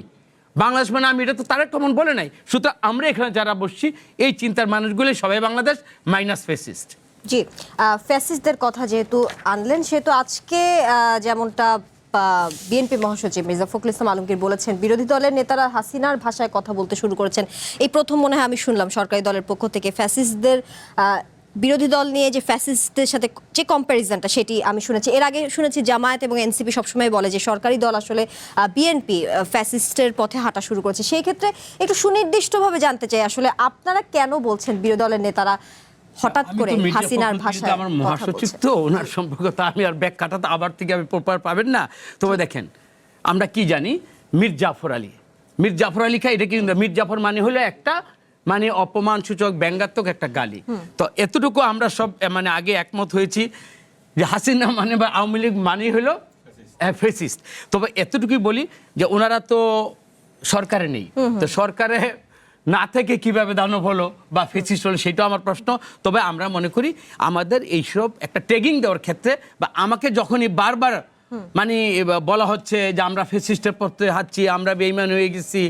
বাংলাদেশ মানে আমি, এটা তো তারেক রহমান বলে নাই। সুতরাং আমরা এখানে যারা বসছি এই চিন্তার মানুষগুলি সবাই বাংলাদেশ মাইনাস ফ্যাসিস্ট। জি, ফ্যাসিস্টদের কথা যেহেতু আনলেন, সেহেতু আজকে যেমনটা বিএনপি মহাসচিব মির্জা ফখরুল ইসলাম আলমগীর বলেছেন, বিরোধী দলের নেতারা হাসিনার ভাষায় কথা বলতে শুরু করেছেন। এই প্রথম মনে হয় আমি শুনলাম সরকারি দলের পক্ষ থেকে ফ্যাসিস্টদের, বিরোধী দল নিয়ে যে ফ্যাসিস্টদের সাথে যে কম্প্যারিজনটা, সেটি আমি শুনেছি। এর আগে শুনেছি জামায়াত এবং এনসিপি সবসময় বলে যে সরকারি দল আসলে বিএনপি ফ্যাসিস্টের পথে হাঁটা শুরু করেছে। সেই ক্ষেত্রে একটু সুনির্দিষ্টভাবে জানতে চাই, আসলে আপনারা কেন বলছেন বিরোধী দলের নেতারা হঠাৎ করে হাসিনার ভাষায়? আমার মহাসচিব তো, ওনার সম্পর্কে তো আমি আর ব্যাখ্যাটা তো আবার থেকে আমি প্রপার পাবেন না। তবে দেখেন, আমরা কি জানি, মীর জাফর আলী খাই, এটা কি মীর জাফর মানে হলো একটা মানে অপমানসূচক ব্যঙ্গাত্মক একটা গালি। তো এতটুকু আমরা সব মানে আগে একমত হয়েছি যে হাসিনা মানে বা আওয়ামী লীগ মানে হলো ফ্যাসিস্ট। তবে এতটুকুই বলি যে ওনারা তো সরকারে নেই, তো সরকারে না থেকে কিভাবে দানব হলো বা ফেসিস্ট হলো সেটাও আমার প্রশ্ন। তবে আমরা মনে করি আমাদের এইসব একটা ট্যাগিং দেওয়ার ক্ষেত্রে, বা আমাকে যখনই বারবার মানে বলা হচ্ছে যে আমরা ফেসিস্টের পথে হাঁটছি, আমরা বেঈমান হয়ে গেছি,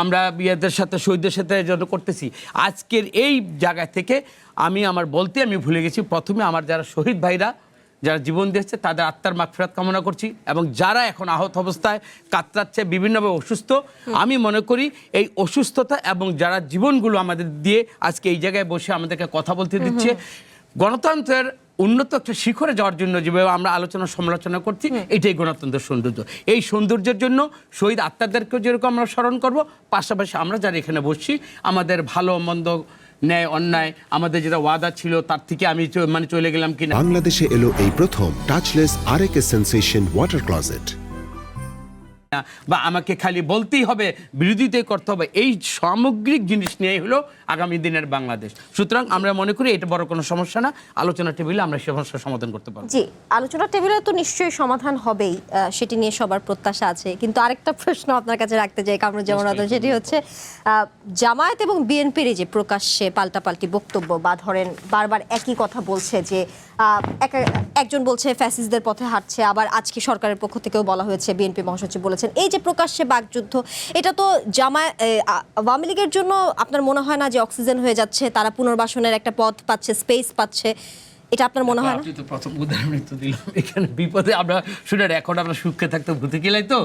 আমরা বিয়েদের সাথে শহীদদের সাথে জন্য করতেছি, আজকের এই জায়গা থেকে আমি ভুলে গেছি প্রথমে আমার যারা শহীদ ভাইরা যারা জীবন দিয়েছে তাদের আত্মার মাগফিরাত কামনা করছি, এবং যারা এখন আহত অবস্থায় কাতরাচ্ছে, বিভিন্নভাবে অসুস্থ, আমি মনে করি এই অসুস্থতা এবং যারা জীবনগুলো আমাদের দিয়ে আজকে এই জায়গায় বসে আমাদেরকে কথা বলতে দিচ্ছে, গণতন্ত্রের উন্নত একটা শিখরে যাওয়ার জন্য যেভাবে আমরা আলোচনা সমালোচনা করছি, এটাই গণতন্ত্রের সৌন্দর্য। এই সৌন্দর্যের জন্য শহীদ আত্মাদেরকেও যেরকম আমরা স্মরণ করব, পাশাপাশি আমরা যারা এখানে বসছি আমাদের ভালো মন্দ, ন্যায় অন্যায়, আমাদের যেটা ওয়াদা ছিল তার থেকে আমি মানে চলে গেলাম কিনা। বাংলাদেশে এলো এই প্রথম টাচলেস আরএকে সেন্সেশন ওয়াটার ক্লোজেট, বা আমাকে খালি বলতেই হবে, বিরোধিতাই করতে হবে, এই সামগ্রিক জিনিস নিয়ে হলো আগামী দিনের বাংলাদেশ। সুতরাং আমরা মনে করি এটা বড় কোনো সমস্যা না, আলোচনা টেবিলে আমরা সমস্যার সমাধান করতে পারবো। জি, আলোচনা টেবিলে তো নিশ্চয়ই সমাধান হবেই, সেটি নিয়ে সবার প্রত্যাশা আছে। কিন্তু আরেকটা প্রশ্ন আপনার কাছে রাখতে চাই কামরুজ্জামান, সেটি হচ্ছে জামায়াত এবং বিএনপির যে প্রকাশ্যে পাল্টাপাল্টি বক্তব্য, বা ধরেন বারবার একই কথা বলছে যে একজন বলছে ফ্যাসিস্টদের পথে হাঁটছে, আবার আজকে সরকারের পক্ষ থেকেও বলা হয়েছে, বিএনপি মহাসচিব বলেছেন, এই যে প্রকাশ্যে বাকযুদ্ধ, এটা তো আওয়ামী লীগের জন্য আপনার মনে হয় না যে অক্সিজেন হয়ে যাচ্ছে, তারা পুনর্বাসনের একটা পথ পাচ্ছে, স্পেস পাচ্ছে? এটা আপনার মনে হয় না? আপনি তো প্রথম উদাহরণ তো দিলাম, এখানে বিপদে আমরা শুনে এখন আমরা সুখে থাকতে ভূতে গেলাই তো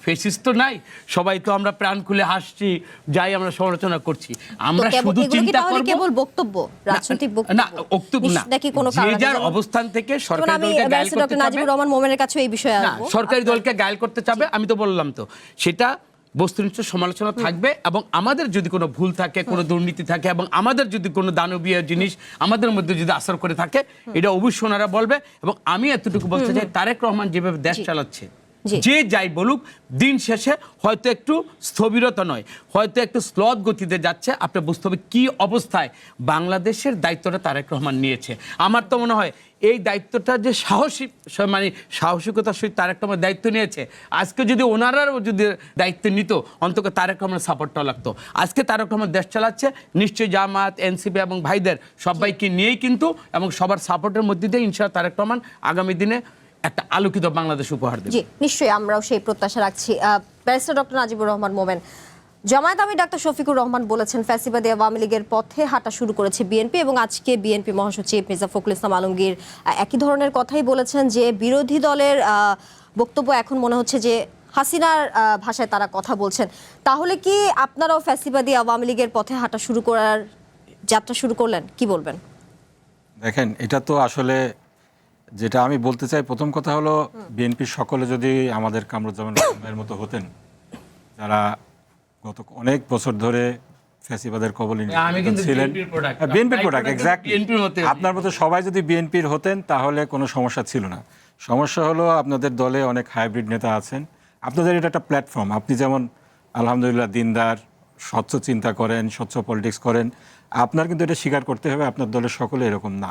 ফেসিস তো নাই, সবাই তো আমরা প্রাণ খুলে হাসছি, যাই আমরা সমালোচনা করছি। আমরা শুধু চিন্তা করব কেবল বক্তব্য, রাজনৈতিক বক্তব্য না, বক্তব্য না, নাকি কোনো কারণে যার অবস্থান থেকে সরকারি দলকে গায়েল করতে চাবে, নাজিবুর রহমান মোমেনের কাছে এই বিষয়ে আসবো, সরকারি দলকে গায়েল করতে চাবে, আমি তো বললাম তো সেটা বস্তুনিষ্ঠ সমালোচনা থাকবে, এবং আমাদের যদি কোনো ভুল থাকে, কোনো দুর্নীতি থাকে, এবং আমাদের যদি কোনো দানবীয় জিনিস আমাদের মধ্যে যদি আসর করে থাকে, এটা অবশ্যই ওনারা বলবে। এবং আমি এতটুকু বলতে চাই, তারেক রহমান যেভাবে দেশ চালাচ্ছে, যে যাই বলুক, দিন শেষে হয়তো একটু স্থবিরতা নয়, হয়তো একটু স্লথ গতিতে যাচ্ছে। আপনি বুঝতে হবে কি অবস্থায় বাংলাদেশের দায়িত্বটা তারেক রহমান নিয়েছে। আমার তো মনে হয় এই দায়িত্বটা যে সাহসিকতার সহিত তারেক রহমান দায়িত্ব নিয়েছে, আজকে যদি ওনারাও যদি দায়িত্ব নিত, অন্তত তারেক রহমানের সাপোর্টটাও লাগতো। আজকে তারেক রহমান দেশ চালাচ্ছে নিশ্চয়ই জামাত, এনসিপি এবং ভাইদের সবাইকে নিয়েই কিন্তু, এবং সবার সাপোর্টের মধ্যে দিয়ে ইনশাআল্লাহ তারেক রহমান আগামী দিনে একটা আলোকিত বাংলাদেশ উপহার দেবে। জি, নিশ্চয়ই আমরাও সেই প্রত্যাশা রাখছি। ব্যারিস্টার ডক্টর নাজিবুর রহমান মোমেন, জামায়াত আমির ডাক্তার শফিকুর রহমান বলেছেন ফ্যাসিবাদী আওয়ামী লীগের পথে হাঁটা শুরু করেছে বিএনপি, এবং আজকে বিএনপি মহাসচিব মির্জা ফখরুল ইসলাম আলমগীর একই ধরনের কথাই বলেছেন যে বিরোধী দলের বক্তব্য এখন মনে হচ্ছে যে হাসিনার ভাষায় তারা কথা বলছেন, তাহলে কি আপনারাও ফ্যাসিবাদী আওয়ামী লীগের পথে হাঁটা শুরু করার যাত্রা শুরু করলেন? কি বলবেন? দেখেন, এটা তো আসলে যেটা আমি বলতে চাই, প্রথম কথা হলো বিএনপির সকলে যদি আমাদের কামরুজ্জামান ভাইয়ের মতো হতেন, যারা গত অনেক বছর ধরে ফ্যাসিবাদের কবলে ছিলেন, বিএনপির প্রোডাক্ট এক্স্যাক্টলি, আপনার মতো সবাই যদি বিএনপির হতেন তাহলে কোনো সমস্যা ছিল না। সমস্যা হলো আপনাদের দলে অনেক হাইব্রিড নেতা আছেন, আপনাদের এটা একটা প্ল্যাটফর্ম, আপনি যেমন আলহামদুলিল্লাহ দিনদার, স্বচ্ছ চিন্তা করেন, স্বচ্ছ পলিটিক্স করেন, আপনার কিন্তু এটা স্বীকার করতে হবে আপনার দলের সকলে এরকম না।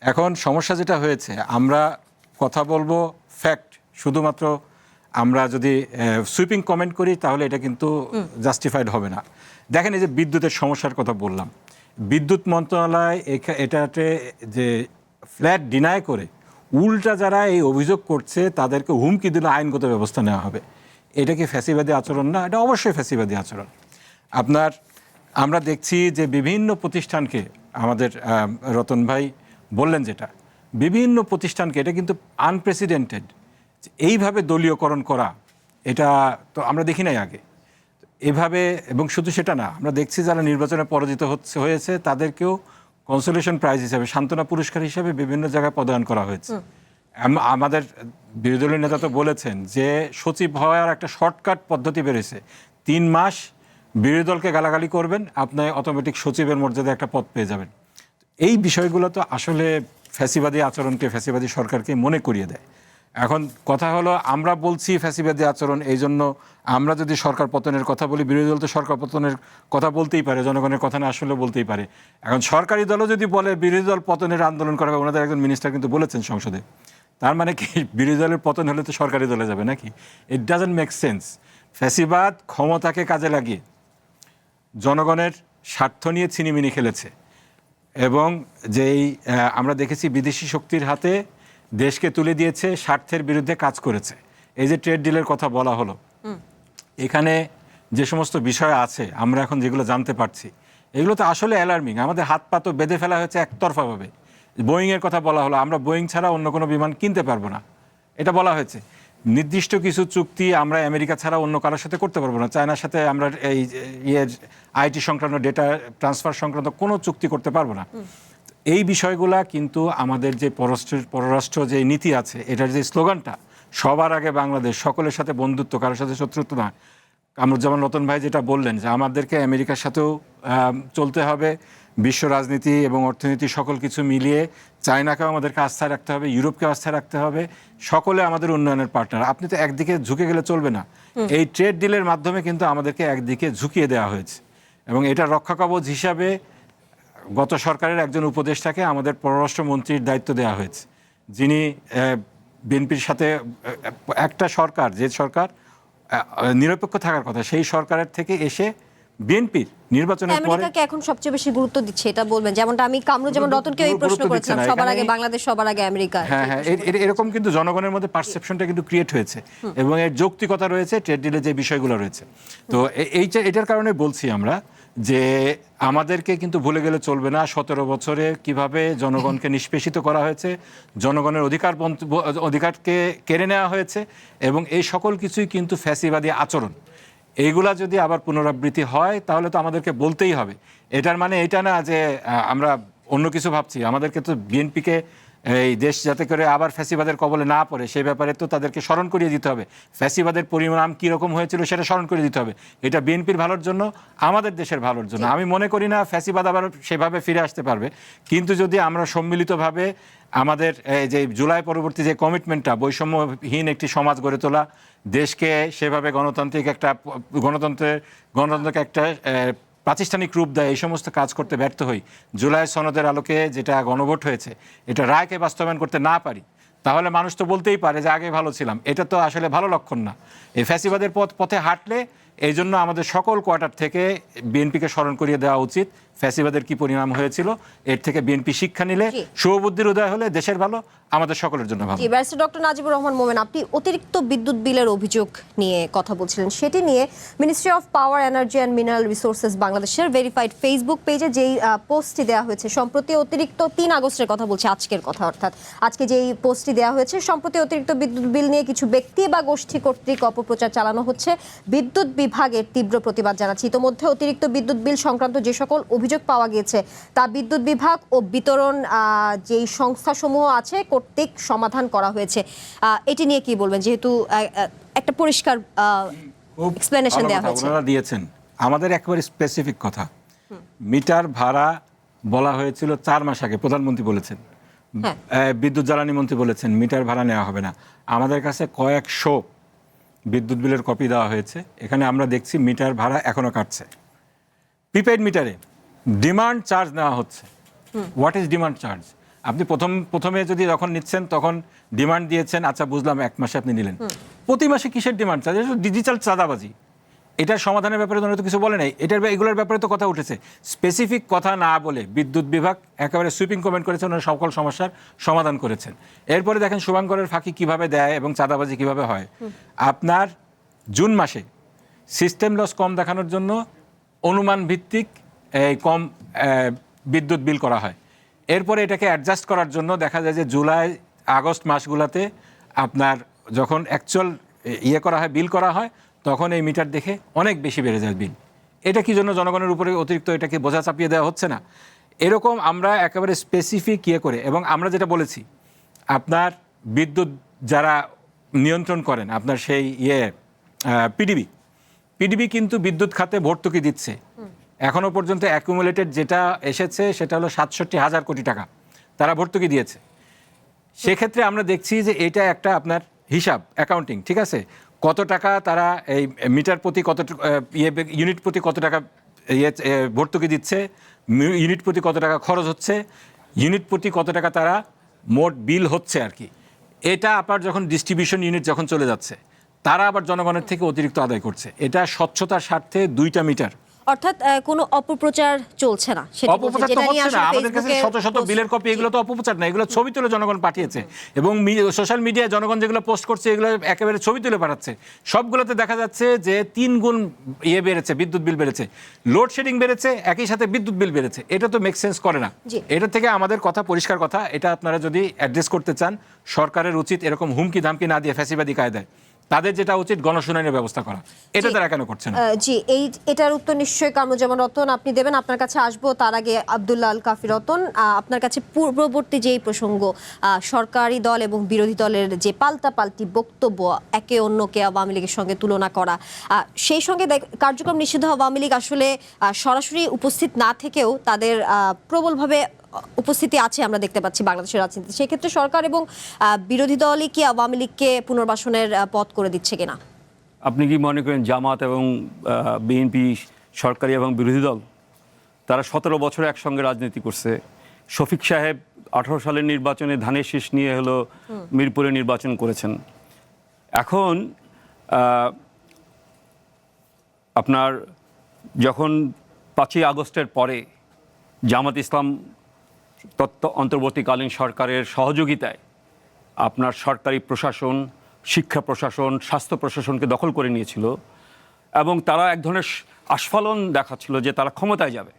এখন সমস্যা যেটা হয়েছে, আমরা কথা বলবো ফ্যাক্ট, শুধুমাত্র আমরা যদি সুইপিং কমেন্ট করি তাহলে এটা কিন্তু জাস্টিফাইড হবে না। দেখেন, এই যে বিদ্যুতের সমস্যার কথা বললাম, বিদ্যুৎ মন্ত্রণালয় এটাতে যে ফ্ল্যাট ডিনাই করে উল্টা যারা এই অভিযোগ করছে তাদেরকে হুমকি দিলে আইনগত ব্যবস্থা নেওয়া হবে, এটা কি ফ্যাসিবাদী আচরণ না? এটা অবশ্যই ফ্যাসিবাদী আচরণ। আমরা দেখছি যে বিভিন্ন প্রতিষ্ঠানকে, আমাদের রতন ভাই বললেন যেটা, বিভিন্ন প্রতিষ্ঠানকে, এটা কিন্তু আনপ্রেসিডেন্টেড, এইভাবে দলীয়করণ করা, এটা তো আমরা দেখি নাই আগে এভাবে। এবং শুধু সেটা না, আমরা দেখছি যারা নির্বাচনে পরাজিত হয়েছে তাদেরকেও কনসোলেশন প্রাইজ হিসাবে, সান্ত্বনা পুরস্কার হিসাবে বিভিন্ন জায়গায় পদায়ন করা হয়েছে। আমাদের বিরোধী দলের নেতা তো বলেছেন যে সচিব হওয়ার একটা শর্টকাট পদ্ধতি বেরিয়েছে, 3 মাস বিরোধী দলকে গালাগালি করবেন, আপনি অটোমেটিক সচিবের মর্যাদা একটা পদ পেয়ে যাবেন। এই বিষয়গুলো তো আসলে ফ্যাসিবাদী আচরণকে, ফ্যাসিবাদী সরকারকে মনে করিয়ে দেয়। এখন কথা হলো, আমরা বলছি ফ্যাসিবাদী আচরণ, এই জন্য আমরা যদি সরকার পতনের কথা বলি, বিরোধী দল তো সরকার পতনের কথা বলতেই পারে, জনগণের কথা না আসলে বলতেই পারে। এখন সরকারি দলও যদি বলে বিরোধী দল পতনের আন্দোলন করা হবে, ওনাদের একজন মিনিস্টার কিন্তু বলেছেন সংসদে, তার মানে কি বিরোধী দলের পতন হলে তো সরকারি দলে যাবে নাকি? It doesn't make sense. ফ্যাসিবাদ ক্ষমতাকে কাজে লাগিয়ে জনগণের স্বার্থ নিয়ে ছিনিমিনি খেলেছে, এবং যেই আমরা দেখেছি বিদেশি শক্তির হাতে দেশকে তুলে দিয়েছে, স্বার্থের বিরুদ্ধে কাজ করেছে। এই যে ট্রেড ডিলের কথা বলা হলো, এখানে যে সমস্ত বিষয় আছে আমরা এখন যেগুলো জানতে পারছি, এগুলো তো আসলে অ্যালার্মিং। আমাদের হাত পা তো বেঁধে ফেলা হয়েছে একতরফাভাবে। বোয়িংয়ের কথা বলা হলো, আমরা বোয়িং ছাড়া অন্য কোনো বিমান কিনতে পারবো না, এটা বলা হয়েছে। নির্দিষ্ট কিছু চুক্তি আমরা আমেরিকা ছাড়া অন্য কারোর সাথে করতে পারবো না, চায়নার সাথে আমরা এই আইটি সংক্রান্ত, ডেটা ট্রান্সফার সংক্রান্ত কোনো চুক্তি করতে পারবো না। এই বিষয়গুলা কিন্তু আমাদের যে পররাষ্ট্র যে নীতি আছে, এটার যে স্লোগানটা, সবার আগে বাংলাদেশ, সকলের সাথে বন্ধুত্ব, কারোর সাথে শত্রুত্ব না। কামরুজ্জামান রতন ভাই যেটা বললেন যে আমাদেরকে আমেরিকার সাথেও চলতে হবে, বিশ্ব রাজনীতি এবং অর্থনীতি সকল কিছু মিলিয়ে চায়নাকেও আমাদেরকে আস্থায় রাখতে হবে, ইউরোপকে আস্থায় রাখতে হবে, সকলে আমাদের উন্নয়নের পার্টনার। আপনি তো একদিকে ঝুঁকে গেলে চলবে না। এই ট্রেড ডিলের মাধ্যমে কিন্তু আমাদেরকে একদিকে ঝুঁকিয়ে দেওয়া হয়েছে, এবং এটা রক্ষা কবচ হিসাবে গত সরকারের একজন উপদেষ্টাকে আমাদের পররাষ্ট্রমন্ত্রীর দায়িত্ব দেওয়া হয়েছে, যিনি বিএনপির সাথে একটা সরকার, যে সরকার নিরপেক্ষ থাকার কথা, সেই সরকারের থেকে এসে বিএনপির নির্বাচনের পরে আমেরিকাকে এখন সবচেয়ে বেশি গুরুত্ব দিচ্ছে, এটা বলবেন? যেমনটা আমি কামরুজ্জামান রতনকে এই প্রশ্ন করেছিলাম, সবার আগে বাংলাদেশ, সবার আগে আমেরিকা। হ্যাঁ, এরকম কিন্তু জনগণের মধ্যে পারসেপশনটা কিন্তু ক্রিয়েট হয়েছে, এবং এর যৌক্তিকতা রয়েছে, ট্রেড ডিলে যে বিষয়গুলো রয়েছে। তো এটার কারণে বলছি আমরা যে আমাদেরকে কিন্তু ভুলে গেলে চলবে না 17 বছরে কিভাবে জনগণকে নিষ্পেষিত করা হয়েছে, জনগণের অধিকারকে কেড়ে নেওয়া হয়েছে, এবং এই সকল কিছুই কিন্তু ফ্যাসিবাদী আচরণ। এইগুলা যদি আবার পুনরাবৃত্তি হয় তাহলে তো আমাদেরকে বলতেই হবে। এটার মানে এটা না যে আমরা অন্য কিছু ভাবছি। আমাদেরকে তো বিএনপিকে এই দেশ যাতে করে আবার ফ্যাসিবাদের কবলে না পড়ে সেই ব্যাপারে তো তাদেরকে স্মরণ করিয়ে দিতে হবে। ফ্যাসিবাদের পরিণাম কীরকম হয়েছিল সেটা স্মরণ করে দিতে হবে। এটা বিএনপির ভালোর জন্য, আমাদের দেশের ভালোর জন্য। আমি মনে করি না ফ্যাসিবাদ আবার সেভাবে ফিরে আসতে পারবে, কিন্তু যদি আমরা সম্মিলিতভাবে আমাদের যে জুলাই পরবর্তী যে কমিটমেন্টটা, বৈষম্যহীন একটি সমাজ গড়ে তোলা, দেশকে সেভাবে গণতন্ত্রকে একটা প্রাতিষ্ঠানিক রূপ দেয়, এই সমস্ত কাজ করতে ব্যর্থ হই, জুলাই সনদের আলোকে যেটা গণভোট হয়েছে এটা রায়কে বাস্তবায়ন করতে না পারি, তাহলে মানুষ তো বলতেই পারে যে আগে ভালো ছিলাম। এটা তো আসলে ভালো লক্ষণ না। এই ফ্যাসিবাদের পথে হাঁটলে এই জন্য আমাদের সকল কোয়ার্টার থেকে বিএনপিকে স্মরণ করিয়ে দেওয়া উচিত ফ্যাসিবাদের কি পরিণাম হয়েছিল। এর থেকে বিএনপি শিক্ষা নিলে, শুভবুদ্ধির উদয় হলে দেশের ভালো, আমাদের সকলের জন্য ভালো। জি, ব্যারিস্টার ডক্টর নাজিবুর রহমান মোমেন, আপনি অতিরিক্ত বিদ্যুৎ বিলের অভিযোগ নিয়ে কথা বলছিলেন, সেটি নিয়ে ministry of power, energy and mineral resources বাংলাদেশের ভেরিফাইড ফেসবুক পেজে যেই পোস্টটি দেওয়া হয়েছে সম্প্রতি, অতিরিক্ত 3 আগস্টের কথা বলছি, আজকের কথা, অর্থাৎ আজকে যেই পোস্টটি দেওয়া হয়েছে, সম্প্রতি অতিরিক্ত বিদ্যুৎ বিল নিয়ে কিছু ব্যক্তি বা গোষ্ঠী কর্তৃক অপপ্রচার চালানো হচ্ছে, বিদ্যুৎ বিভাগের তীব্র প্রতিবাদ জানাচ্ছি। ইতোমধ্যে অতিরিক্ত বিদ্যুৎ বিল সংক্রান্ত যে সকল অভিযোগ পাওয়া গিয়েছে তা বিদ্যুৎ বিভাগ ও বিতরণ যেই সংস্থাসমূহ আছে কর্তৃক সমাধান করা হয়েছে। এটি নিয়ে কি বলবেন, যেহেতু একটা পরিষ্কার এক্সপ্লেনেশন দেওয়া হয়েছে? ওনারা দিয়েছেন আমাদের একেবারে স্পেসিফিক কথা। মিটার ভাড়া বলা হয়েছিল 4 মাস আগে, প্রধানমন্ত্রী বলেছেন, বিদ্যুৎ জ্বালানি মন্ত্রী বলেছেন মিটার ভাড়া নেওয়া হবে না। আমাদের কাছে কয়েকশো বিদ্যুৎ বিলের কপি দেওয়া হয়েছে, এখানে আমরা দেখছি মিটার ভাড়া এখনো কাটছে। প্রিপেইড মিটারে ডিমান্ড চার্জ নেওয়া হচ্ছে। What is demand charge? আপনি প্রথমে যদি যখন নিচ্ছেন তখন ডিমান্ড দিয়েছেন, আচ্ছা বুঝলাম, 1 মাসে আপনি নিলেন, প্রতি মাসে কিসের ডিমান্ড চার্জ? ডিজিটাল চাঁদাবাজি। এটার সমাধানের ব্যাপারে তো কিছু বলে নাই, এগুলোর ব্যাপারে তো কথা উঠেছে। স্পেসিফিক কথা না বলে বিদ্যুৎ বিভাগ একেবারে সুইপিং কমেন্ট করেছেন, ওনারা সকল সমস্যার সমাধান করেছেন। এরপরে দেখেন শুভাঙ্করের ফাঁকি কিভাবে দেয় এবং চাঁদাবাজি কিভাবে হয়। আপনার জুন মাসে সিস্টেম লস কম দেখানোর জন্য অনুমান ভিত্তিক কম বিদ্যুৎ বিল করা হয়। এরপরে এটাকে অ্যাডজাস্ট করার জন্য দেখা যায় যে জুলাই আগস্ট মাসগুলোতে আপনার যখন অ্যাকচুয়াল করা হয়, বিল করা হয়, তখন এই মিটার দেখে অনেক বেশি বেড়ে যায় বিল। এটা কি জন্য জনগণের উপরে অতিরিক্ত এটাকে বোঝা চাপিয়ে দেওয়া হচ্ছে না? এরকম আমরা একেবারে স্পেসিফিক করে, এবং আমরা যেটা বলেছি, আপনার বিদ্যুৎ যারা নিয়ন্ত্রণ করেন, আপনার সেই পিডিবি কিন্তু বিদ্যুৎ খাতে ভর্তুকি দিচ্ছে। এখনো পর্যন্ত অ্যাকুমুলেটেড যেটা এসেছে সেটা হলো 67,000 কোটি টাকা তারা ভর্তুকি দিয়েছে। সেক্ষেত্রে আমরা দেখছি যে এটা একটা আপনার হিসাব, অ্যাকাউন্টিং, ঠিক আছে, কত টাকা তারা এই মিটার প্রতি কত ইউনিট প্রতি কত টাকা ভর্তুকি দিচ্ছে, ইউনিট প্রতি কত টাকা খরচ হচ্ছে, ইউনিট প্রতি কত টাকা তারা মোট বিল হচ্ছে আর কি। এটা আবার যখন ডিস্ট্রিবিউশন ইউনিট যখন চলে যাচ্ছে, তারা আবার জনগণের থেকে অতিরিক্ত আদায় করছে। এটা স্বচ্ছতার স্বার্থে 2টা মিটার, অর্থাৎ কোনো অপপ্রচার চলছে না। অপপ্রচার তো হচ্ছে না। আমাদের কাছে শত শত বিলের কপি, এগুলো তো অপপ্রচার না, এগুলো ছবি তুলে জনগণ পাঠিয়েছে, এবং সোশ্যাল মিডিয়ায় জনগণ যেগুলো পোস্ট করছে এগুলো একেবারে ছবি তুলে পাঠাচ্ছে। সবগুলোতে দেখা যাচ্ছে যে 3 গুণ বেড়েছে, বিদ্যুৎ বিল বেড়েছে, লোডশেডিং বেড়েছে, একই সাথে বিদ্যুৎ বিল বেড়েছে। এটা তো মেক সেন্স করে না। এটা থেকে আমাদের কথা পরিষ্কার কথা, এটা আপনারা যদি অ্যাড্রেস করতে চান, সরকারের উচিত এরকম হুমকি ধামকি না দিয়ে ফ্যাসিবাদী কায়দায় তাদের যেটা উচিত গণশুনানির ব্যবস্থা করা। এটা তারা কেন করছে না? জি, এটার উত্তর নিশ্চয়ই কামরুজ্জামান রতন আপনি দেবেন। আপনার কাছে আসবো, তার আগে আব্দুল্লাহ আল কাফি রতন, আপনার কাছে পূর্ববর্তী যেই প্রসঙ্গ, সরকারি দল এবং বিরোধী দলের যে পাল্টাপাল্টি বক্তব্য, একে অন্যকে আওয়ামী লীগের সঙ্গে তুলনা করা, সেই সঙ্গে কার্যক্রম নিষিদ্ধ আওয়ামী লীগ আসলে সরাসরি উপস্থিত না থেকেও তাদের প্রবলভাবে উপস্থিতি আছে আমরা দেখতে পাচ্ছি বাংলাদেশের রাজনীতিতে। সেক্ষেত্রে সরকার এবং বিরোধী দলই কি আওয়ামী লীগকে পুনর্বাসনের পথ করে দিচ্ছে কিনা? আপনি কি মনে করেন জামাত এবং বিএনপি সরকারি এবং বিরোধী দল, তারা 17 বছর একসঙ্গে রাজনীতি করছে? শফিক সাহেব 18 সালের নির্বাচনে ধানের শীষ নিয়ে হলো মিরপুরে নির্বাচন করেছেন। এখন আপনার যখন 5ই আগস্টের পরে জামাত ইসলাম অন্তর্বর্তীকালীন সরকারের সহযোগিতায় আপনার সরকারি প্রশাসন, শিক্ষা প্রশাসন, স্বাস্থ্য প্রশাসনকে দখল করে নিয়েছিল, এবং তারা এক ধরনের আস্ফালন দেখাচ্ছিল যে তারা ক্ষমতায় যাবে,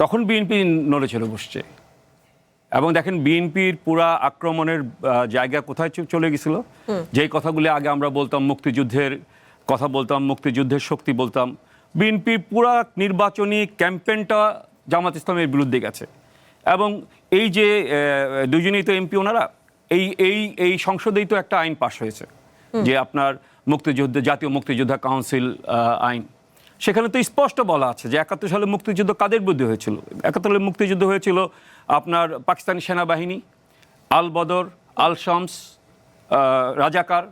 তখন বিএনপি নড়ে চড়ে বসছে। এবং দেখেন বিএনপির পুরা আক্রমণের জায়গা কোথায় চলে গেছিল? যেই কথাগুলি আগে আমরা বলতাম, মুক্তিযুদ্ধের কথা বলতাম, মুক্তিযুদ্ধের শক্তি বলতাম, বিএনপির পুরা নির্বাচনী ক্যাম্পেইনটা জামাত ইসলামের বিরুদ্ধে গেছে। এবং এই যে দুজনেই তো এমপি, ওনারা এই সংসদেই তো একটা আইন পাশ হয়েছে যে আপনার মুক্তিযুদ্ধ, জাতীয় মুক্তিযোদ্ধা কাউন্সিল আইন, সেখানে তো স্পষ্ট বলা আছে যে 71 সালে মুক্তিযুদ্ধ কাদের বিরুদ্ধে হয়েছিল। 71 সালে মুক্তিযুদ্ধ হয়েছিল আপনার পাকিস্তানি সেনাবাহিনী, আল বদর, আল শামস, রাজাকার,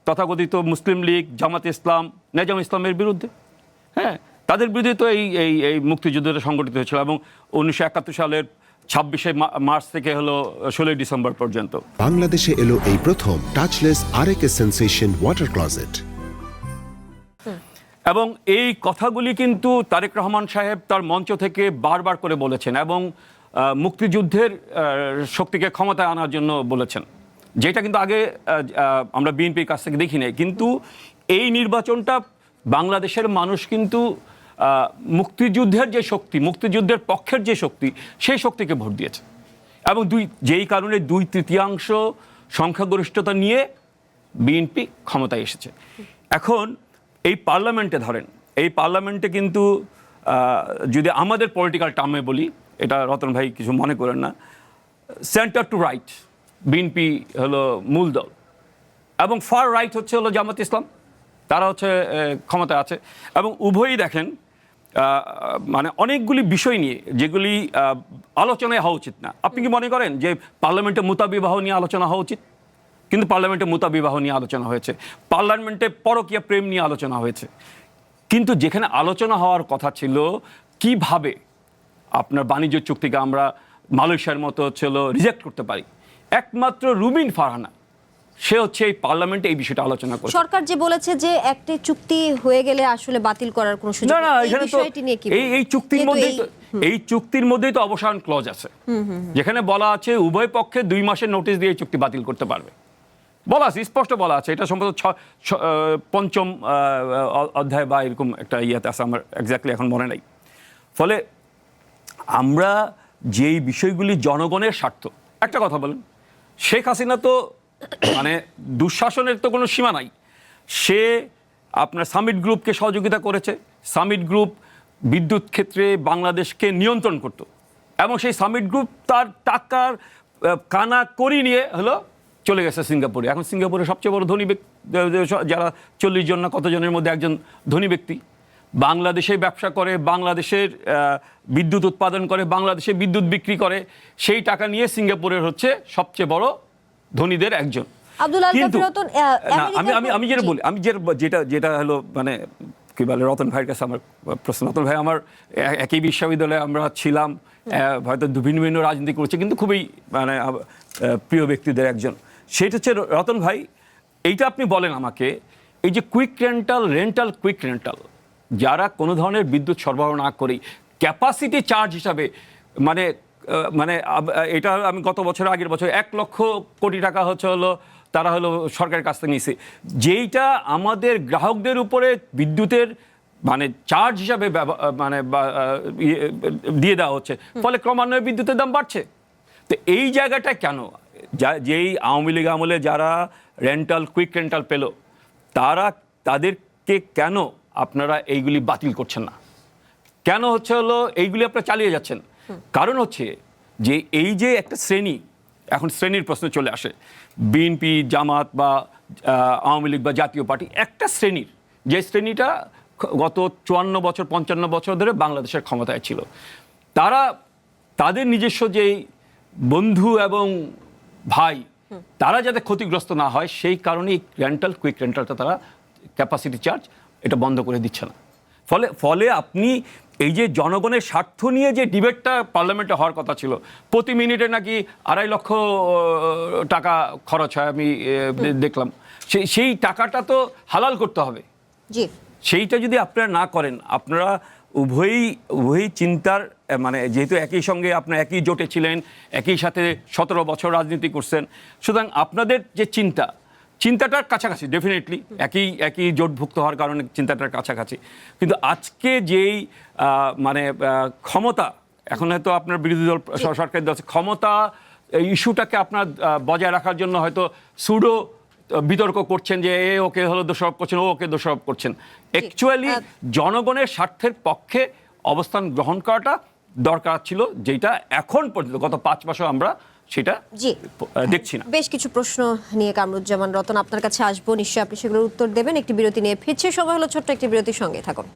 তথাকথিত মুসলিম লীগ, জামাত ইসলাম, নেজাম ইসলামের বিরুদ্ধে। হ্যাঁ, তাদের বিরুদ্ধে তো এই মুক্তিযুদ্ধটা সংগঠিত হয়েছিল, এবং 1971 সালের 26শে মার্চ থেকে হলো 16 ডিসেম্বর পর্যন্ত। বাংলাদেশে এলো এই প্রথম টাচলেস আরএকে সেন্সেশন ওয়াটার ক্লোজেট। এবং এই কথাগুলি কিন্তু তারেক রহমান সাহেব তার মঞ্চ থেকে বারবার করে বলেছেন, এবং মুক্তিযুদ্ধের শক্তিকে ক্ষমতায় আনার জন্য বলেছেন, যেটা কিন্তু আগে আমরা বিএনপির কাছ থেকে দেখি নাই। কিন্তু এই নির্বাচনটা বাংলাদেশের মানুষ কিন্তু মুক্তিযুদ্ধের যে শক্তি, মুক্তিযুদ্ধের পক্ষের যে শক্তি, সেই শক্তিকে ভোট দিয়েছে এবং যেই কারণে 2/3 সংখ্যাগরিষ্ঠতা নিয়ে বিএনপি ক্ষমতায় এসেছে। এখন এই পার্লামেন্টে ধরেন, এই পার্লামেন্টে কিন্তু যদি আমাদের পলিটিক্যাল টার্মে বলি, এটা রতন ভাই কিছু মনে করেন না, সেন্টার টু রাইট বিএনপি হলো মূল দল এবং ফার রাইট হচ্ছে হলো জামাত ইসলাম, তারা হচ্ছে ক্ষমতায় আছে। এবং উভয়ই দেখেন মানে অনেকগুলি বিষয় নিয়ে যেগুলি আলোচনায় হওয়া উচিত না। আপনি কি মনে করেন যে পার্লামেন্টে মুতাবিবাহ নিয়ে আলোচনা হওয়া উচিত? কিন্তু পার্লামেন্টে মুতাবিবাহ নিয়ে আলোচনা হয়েছে, পার্লামেন্টে পরকীয়া প্রেম নিয়ে আলোচনা হয়েছে। কিন্তু যেখানে আলোচনা হওয়ার কথা ছিল কিভাবে আপনার বাণিজ্য চুক্তিকে আমরা মালয়েশিয়ার মতো হচ্ছিল রিজেক্ট করতে পারি, একমাত্র রুবিন ফারহানা সে হচ্ছে এই পার্লামেন্টে এই বিষয়টা আলোচনা করে। সরকার যে বলেছে যে একটা চুক্তি হয়ে গেলে আসলে বাতিল করার কোনো সুযোগ না, নেই, এখানে তো এই চুক্তির মধ্যেই তো অবসান ক্লজ আছে, যেখানে বলা আছে উভয় পক্ষে 2 মাসের নোটিশ দিয়ে এই চুক্তি বাতিল করতে পারবে। বলা আছে, স্পষ্ট বলা আছে। এটা সম্ভবত 5ম অধ্যায় বা এরকম একটা ইয়েতে আছে, আমার এক্স্যাক্টলি এখন মনে নাই। ফলে আমরা যেই বিষয়গুলি জনগণের স্বার্থ, একটা কথা বলেন, শেখ হাসিনা তো মানে দুঃশাসনের তো কোনো সীমা নাই। সে আপনার সামিট গ্রুপকে সহযোগিতা করেছে, সামিট গ্রুপ বিদ্যুৎ ক্ষেত্রে বাংলাদেশকে নিয়ন্ত্রণ করত এবং সেই সামিট গ্রুপ তার টাকার কানা করি নিয়ে হলো চলে গেছে সিঙ্গাপুরে। এখন সিঙ্গাপুরের সবচেয়ে বড় ধনী ব্যক্তি, যারা 40 জন না কতজনের মধ্যে একজন ধনী ব্যক্তি, বাংলাদেশে ব্যবসা করে, বাংলাদেশের বিদ্যুৎ উৎপাদন করে, বাংলাদেশে বিদ্যুৎ বিক্রি করে, সেই টাকা নিয়ে সিঙ্গাপুরের হচ্ছে সবচেয়ে বড় ধনীদের একজন। কিন্তু আমি যেটা বলি, আমি যেটা হলো মানে কি বলে, রতন ভাইয়ের কাছে আমার প্রশ্ন, রতন ভাই আমার একই বিশ্ববিদ্যালয়ে আমরা ছিলাম, হয়তো ভিন্ন ভিন্ন রাজনীতি করছে, কিন্তু খুবই মানে প্রিয় ব্যক্তিদের একজন। সেটা হচ্ছে রতন ভাই, এইটা আপনি বলেন আমাকে, এই যে কুইক রেন্টাল কুইক রেন্টাল, যারা কোনো ধরনের বিদ্যুৎ সরবরাহ না করেই ক্যাপাসিটি চার্জ হিসাবে মানে এটা আমি গত বছর আগের বছর 1 লক্ষ কোটি টাকা হচ্ছে হলো তারা হলো সরকারের কাছ থেকে নিয়েছে, যেইটা আমাদের গ্রাহকদের উপরে বিদ্যুতের মানে চার্জ হিসাবে মানে দিয়ে দেওয়া হচ্ছে। ফলে ক্রমান্বয়ে বিদ্যুতের দাম বাড়ছে। তো এই জায়গাটা কেন, যেই আওয়ামী লীগ আমলে যারা কুইক রেন্টাল পেল, তাদেরকে কেন আপনারা এইগুলি বাতিল করছেন না? কেন হচ্ছে হলো এইগুলি আপনারা চালিয়ে যাচ্ছেন? কারণ হচ্ছে যে এই যে একটা শ্রেণী, এখন শ্রেণীর প্রশ্ন চলে আসে, বিএনপি, জামাত বা আওয়ামী লীগ বা জাতীয় পার্টি, একটা শ্রেণীর, যে শ্রেণীটা গত 54 বছর 55 বছর ধরে বাংলাদেশের ক্ষমতায় ছিল, তাদের নিজস্ব যেই বন্ধু এবং ভাই, তারা যাতে ক্ষতিগ্রস্ত না হয় সেই কারণেই কুইক রেন্টালটা তারা ক্যাপাসিটি চার্জ এটা বন্ধ করে দিচ্ছে না। ফলে আপনি এই যে জনগণের স্বার্থ নিয়ে যে ডিবেটটা পার্লামেন্টে হওয়ার কথা ছিল, প্রতি মিনিটে নাকি 2.5 লক্ষ টাকা খরচ হয়, আমি দেখলাম, সেই টাকাটা তো হালাল করতে হবে। সেইটা যদি আপনারা না করেন, আপনারা উভয়ই চিন্তার মানে যেহেতু একই সঙ্গে আপনারা একই জোটে ছিলেন, একই সাথে 17 বছর রাজনীতি করছেন, সুতরাং আপনাদের যে চিন্তাটার কাছাকাছি, ডেফিনেটলি একই জোটভুক্ত হওয়ার কারণে চিন্তাটার কাছাকাছি। কিন্তু আজকে যেই মানে ক্ষমতা, এখন হয়তো আপনার বিরোধী দল সরকারি দল ক্ষমতা ইস্যুটাকে আপনার বজায় রাখার জন্য হয়তো সুডো বিতর্ক করছেন যে এ ওকে হলো দোষারোপ করছেন, ও ওকে দোষারোপ করছেন। অ্যাকচুয়ালি জনগণের স্বার্থের পক্ষে অবস্থান গ্রহণ করাটা দরকার ছিল, যেটা এখন পর্যন্ত গত 5 মাসও আমরা সেটা দেখছি না। বেশ কিছু প্রশ্ন নিয়ে কামরুজ্জামান রতন আপনার কাছে আসবো, নিশ্চয়ই আপনি সেগুলোর উত্তর দেবেন। একটি বিরতি নিয়ে ফিরছে, সময় হলো ছোট্ট একটি বিরতির, সঙ্গে থাকুন।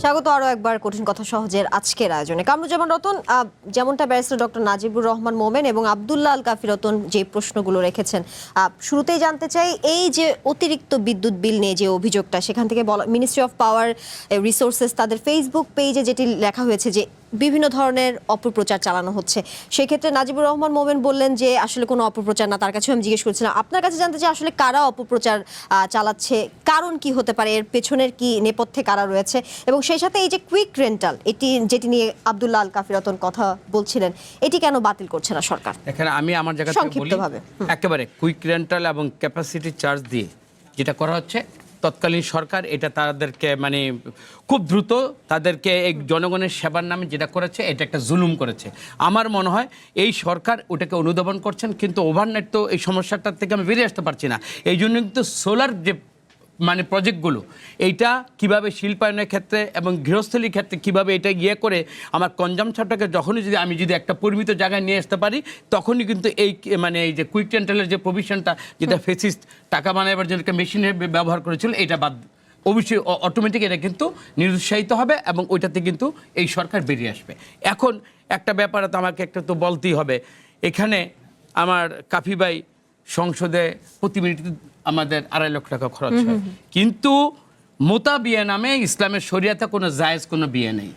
স্বাগত আরো একবার কঠিন কথা সহজের আজকের আয়োজনে। কামরুজ্জামান রতন, যেমনটা ব্যারিস্টার ডক্টর নাজিবুর রহমান মোমেন এবং আব্দুল্লাহ আল কাফি রতন যে প্রশ্নগুলো রেখেছেন, শুরুতেই জানতে চাই এই যে অতিরিক্ত বিদ্যুৎ বিল নিয়ে যে অভিযোগটা, সেখান থেকে মিনিস্ট্রি অফ পাওয়ার রিসোর্সেস তাদের ফেসবুক পেজে যেটি লেখা হয়েছে যে বিভিন্ন ধরনের অপপ্রচার চালানো হচ্ছে, সেক্ষেত্রে নাজিবুর রহমান মোমেন বললেন যে আসলে কোনো অপপ্রচার না। তার কাছে আমি জিজ্ঞেস করছিলাম, আপনার কাছে জানতে চাই আসলে কারা অপপ্রচার চালাচ্ছে, কারণ কি হতে পারে, এর পেছনের কি নেপথ্যে কারা রয়েছে, এবং সেই সাথে এই যে কুইক রেন্টাল যেটি নিয়ে আব্দুল্লাহ আল কাফি রতন কথা বলছিলেন, এটি কেন বাতিল করছে না সরকার? এখানে আমি আমার জায়গা থেকে বলি, সংক্ষিপ্তভাবে। একেবারে কুইক রেন্টাল এবং ক্যাপাসিটি চার্জ দিয়ে যেটা করা হচ্ছে তৎকালীন সরকার, এটা তাদেরকে মানে খুব দ্রুত তাদেরকে এই জনগণের সেবার নামে যেটা করেছে এটা একটা জুলুম করেছে। আমার মনে হয় এই সরকার ওটাকে অনুধাবন করছেন, কিন্তু ওভারনাইট তো এই সমস্যাটার থেকে আমি বেরিয়ে আসতে পারছি না। এই জন্য কিন্তু সোলার যে মানে প্রজেক্টগুলো, এইটা কিভাবে শিল্পায়নের ক্ষেত্রে এবং গৃহস্থলীর ক্ষেত্রে কিভাবে এটা করে আমার কনজামশনটাকে যখনই আমি যদি একটা পরিমিত জায়গায় নিয়ে আসতে পারি, তখনই কিন্তু এই মানে এই যে কুইক রেন্টালের যে প্রভিশনটা, যেটা ফেসিস্ট টাকা বানাবার জন্য একটা মেশিনের ব্যবহার করেছিল, এটা বাদ অবশ্যই অটোমেটিক এটা কিন্তু নিরুৎসাহিত হবে এবং ওইটাতে কিন্তু এই সরকার বেরিয়ে আসবে। এখন একটা ব্যাপারে তো আমাকে একটা তো বলতেই হবে, এখানে আমার কাফি ভাই সংসদে প্রতি মিনিটে আমাদের 2.5 লক্ষ টাকা খরচ হয়, কিন্তু মোতা বিয়ে নামে ইসলামের শরিয়াতে কোনো জায়েজ কোনো বিয়ে নেই।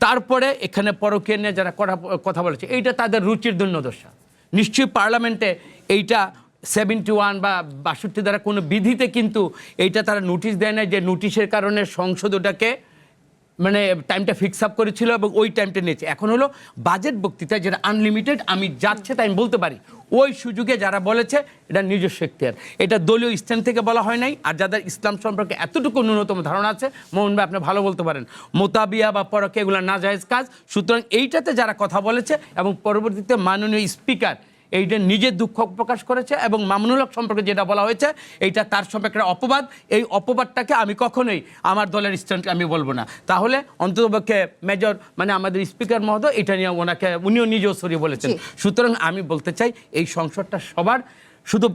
তারপরে এখানে পরকীয়া নিয়ে যারা কথা বলেছে, এইটা তাদের রুচির দুর্দশা। নিশ্চয়ই পার্লামেন্টে এইটা 71 বা 62 দ্বারা কোনো বিধিতে কিন্তু এইটা তারা নোটিশ দেয় না, যে নোটিশের কারণে সংসদ ওটাকে মানে টাইমটা ফিক্স আপ করেছিল এবং ওই টাইমটা নিয়েছে। এখন হলো বাজেট বক্তৃতা যেটা আনলিমিটেড, আমি যাচ্ছে তাই আমি বলতে পারি, ওই সুযোগে যারা বলেছে এটা নিজস্ব এখতিয়ার, এটা দলীয় স্থান থেকে বলা হয় নাই। আর যাদের ইসলাম সম্পর্কে এতটুকু ন্যূনতম ধারণা আছে, মোহন ভাই আপনি ভালো বলতে পারেন, মোতাবিয়া বা পরকে এগুলো নাজায়েজ কাজ। সুতরাং এইটাতে যারা কথা বলেছে এবং পরবর্তীতে মাননীয় স্পিকার এইটা নিজের দুঃখ প্রকাশ করেছে এবং মামুনুল হক সম্পর্কে যেটা বলা হয়েছে এইটা তার সম্পর্কে একটা অপবাদ। এই অপবাদটাকে আমি কখনোই আমার দলের স্ট্যান্ড আমি বলবো না। তাহলে অন্ততপক্ষে মেজর মানে আমাদের স্পিকার মহোদয় এটা নিয়ে উনিও নিজেও সরিয়ে বলেছেন। সুতরাং আমি বলতে চাই এই সংসদটা সবার, শুধু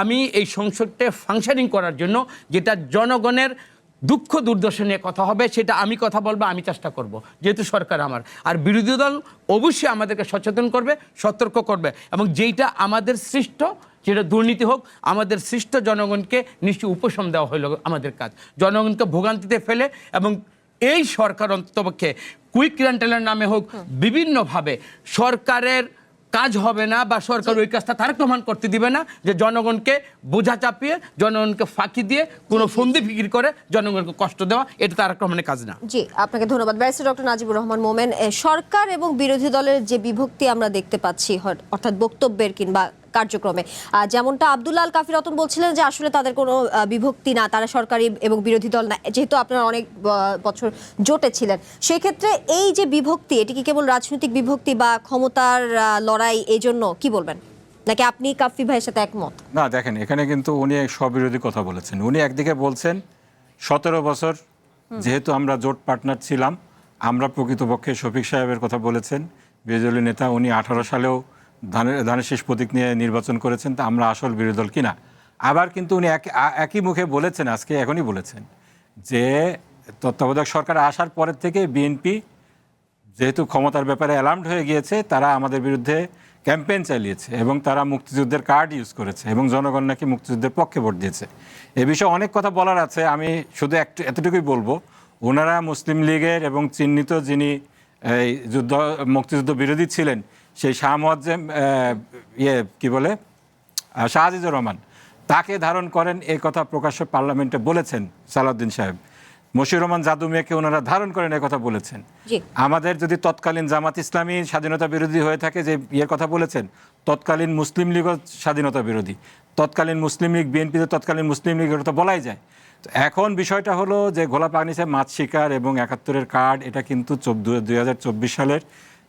আমি এই সংসদটা ফাংশনিং করার জন্য যেটা জনগণের দুঃখ দুর্দশা নিয়ে কথা হবে, সেটা আমি কথা বলবো, আমি চেষ্টা করব, যেহেতু সরকার আমার। আর বিরোধী দল অবশ্যই আমাদেরকে সচেতন করবে, সতর্ক করবে, এবং যেইটা আমাদের সৃষ্ট, যেটা দুর্নীতি হোক, আমাদের সৃষ্ট জনগণকে নিশ্চয়ই উপশম দেওয়া হইল আমাদের কাজ, জনগণকে ভোগান্তিতে ফেলে। এবং এই সরকার অন্ততপক্ষে কুইক রেন্টালের নামে হোক বিভিন্নভাবে সরকারের কাজ হবে না, বা সরকার ওই কাজটা তারা প্রমাণ করতে দিবে না যে জনগণকে বোঝা চাপিয়ে, জনগণকে ফাঁকি দিয়ে কোনো ফন্দি ফিকির করে জনগণকে কষ্ট দেওয়া, এটা তার আক্রমণের কাজ না। জি, আপনাকে ধন্যবাদ ব্যারিস্টার ডক্টর নাজিবুর রহমান মোমেন। সরকার এবং বিরোধী দলের যে বিভক্তি আমরা দেখতে পাচ্ছি, অর্থাৎ বক্তব্যের কিংবা কার্যক্রমে, যেমনটা আব্দুল্লাহ আল কাফি রতন বলছিলেন যে আসলে তাদের কোনো বিভক্তি না, তারা সরকারি এবং বিরোধী দল না, যেহেতু আপনারা অনেক বছর জোটে ছিলেন। সেক্ষেত্রে এই যে বিভক্তি, এটি কি কেবল রাজনৈতিক বিভক্তি বা ক্ষমতার লড়াই, এই জন্য কি বলবেন, নাকি আপনি কাফি ভাইয়ের সাথে একমত? না, দেখেন এখানে কিন্তু উনি স্ববিরোধী কথা বলেছেন। উনি একদিকে বলছেন 17 বছর যেহেতু আমরা জোট পার্টনার ছিলাম, আমরা প্রকৃতপক্ষে শফিক সাহেবের কথা বলেছেন, বিরোধী দলীয় নেতা, উনি 18 সালেও ধানের শীষ প্রতীক নিয়ে নির্বাচন করেছেন, তা আমরা আসল বিরোধী দল কিনা। আবার কিন্তু উনি একই মুখে বলেছেন, আজকে এখনই বলেছেন যে তত্ত্বাবধায়ক সরকার আসার পরের থেকে বিএনপি যেহেতু ক্ষমতার ব্যাপারে অ্যালার্মড হয়ে গিয়েছে, তারা আমাদের বিরুদ্ধে ক্যাম্পেইন চালিয়েছে এবং তারা মুক্তিযুদ্ধের কার্ড ইউজ করেছে এবং জনগণ নাকি মুক্তিযুদ্ধের পক্ষে ভোট দিয়েছে। এ বিষয়ে অনেক কথা বলার আছে, আমি শুধু এতটুকুই বলবো, ওনারা মুসলিম লীগের এবং চিহ্নিত যিনি এই মুক্তিযুদ্ধ বিরোধী ছিলেন, সেই শাহ মুয়াজ্জেম শাহ আজিজুর রহমান, তাকে ধারণ করেন, এই কথা প্রকাশ্যে পার্লামেন্টে বলেছেন সালাউদ্দিন সাহেব। মশিউর রহমান জাদু মিয়াকে ওনারা ধারণ করেন, এই কথা বলেছেন। আমাদের যদি তৎকালীন জামাত ইসলামী স্বাধীনতা বিরোধী হয়ে থাকে, যে ইয়ের কথা বলেছেন, তৎকালীন মুসলিম লীগও স্বাধীনতা বিরোধী, তৎকালীন মুসলিম লীগ, বিএনপিতে তৎকালীন মুসলিম লীগের কথা বলাই যায়। এখন বিষয়টা হলো যে ঘোলা পানিতে মাছ শিকার এবং 71-এর কার্ড, এটা কিন্তু 2024 সালের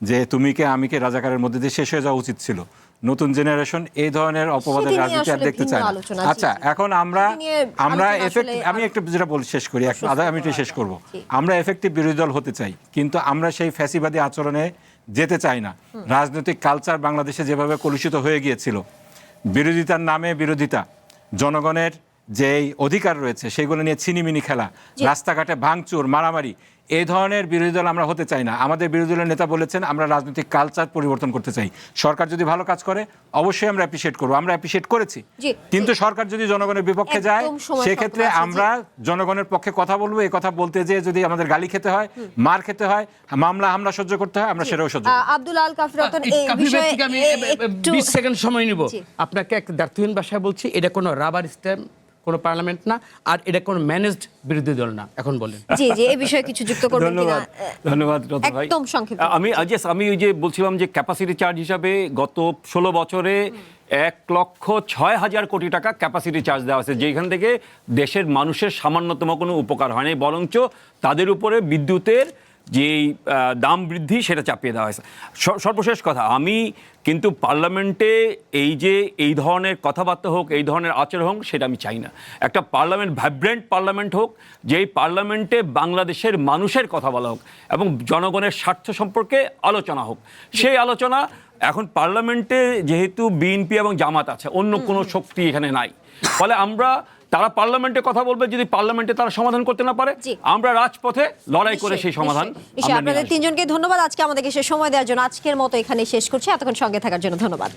যে তুমিকে আমিকে রাজাকারের মধ্যে দিয়ে শেষ হয়ে যাওয়া উচিত ছিল। নতুন জেনারেশন এই ধরনের অপবাদের রাজনীতি আর দেখতে চায় না। আচ্ছা, এখন আমরা এফেক্টিভ, আমি একটু যেটা বলি শেষ করি, আমি এটা শেষ করব। আমরা এফেক্টিভ বিরোধী দল হতে চাই, কিন্তু আমরা সেই ফ্যাসিবাদী আচরণে যেতে চাই না। রাজনৈতিক কালচার বাংলাদেশে যেভাবে কলুষিত হয়ে গিয়েছিল, বিরোধিতার নামে বিরোধিতা, জনগণের যে অধিকার রয়েছে সেগুলো নিয়ে ছিনিমিনি খেলা, রাস্তাঘাটে ভাঙচুর, মারামারি, এই ধরনের বিরোধী দল আমরা হতে চাই না। আমাদের বিরোধী দলের নেতা বলেছেন আমরা রাজনৈতিক কালচার পরিবর্তন করতে চাই। সরকার যদি ভালো কাজ করে অবশ্যই আমরা অ্যাপ্রিশিয়েট করবো, আমরা অ্যাপ্রিশিয়েট করেছি। কিন্তু সরকার যদি জনগণের বিপক্ষে যায় সেক্ষেত্রে আমরা জনগণের পক্ষে কথা বলবো। এই কথা বলতে যেয়ে যদি আমাদের গালি খেতে হয়, মার খেতে হয়, মামলা হামলা সহ্য করতে হয়, আমরা সেটাও সহ্য করব। আব্দুল আল কাফি রতন, এই কাফি বিষয়ে ভাই থেকে আমি 20 সেকেন্ড সময় নিব। আপনাকে একটা দ্ব্যর্থহীন ভাষায় বলছি, এটা কোনো রাবার স্ট্যাম্প, কোনো পার্লামেন্ট না, আর এটা কোনো ম্যানেজড বিরোধী দল না। এখন বলেন। জি জি, এই বিষয়ে কিছু যুক্ত করবেন কিনা? ধন্যবাদ রতন ভাই। একদম সংক্ষেপে। আমি ওই যে বলছিলাম যে ক্যাপাসিটি চার্জ হিসাবে গত 16 বছরে 1,06,000 কোটি টাকা ক্যাপাসিটি চার্জ দেওয়া হয়েছে, যেখান থেকে দেশের মানুষের সামান্যতম কোনো উপকার হয়নি, বরঞ্চ তাদের উপরে বিদ্যুতের যেই দাম বৃদ্ধি সেটা চাপিয়ে দেওয়া হয়েছে। সর্বশেষ কথা, আমি কিন্তু পার্লামেন্টে এই ধরনের কথাবার্তা হোক, এই ধরনের আচরণ হোক, সেটা আমি চাই না। একটা পার্লামেন্ট ভাইব্রেন্ট পার্লামেন্ট হোক, যেই পার্লামেন্টে বাংলাদেশের মানুষের কথা বলা হোক এবং জনগণের স্বার্থ সম্পর্কে আলোচনা হোক। সেই আলোচনা এখন পার্লামেন্টে যেহেতু বিএনপি এবং জামাত আছে, অন্য কোনো শক্তি এখানে নাই, ফলে তারা পার্লামেন্টে কথা বলবে, যদি পার্লামেন্টে তারা সমাধান করতে না পারে, আমরা রাজপথে লড়াই করে সেই সমাধান। আপনাদের তিনজনকে ধন্যবাদ আজকে আমাদেরকে সে সময় দেওয়ার জন্য। আজকের মতো এখানে শেষ করছি। এতক্ষণ সঙ্গে থাকার জন্য ধন্যবাদ।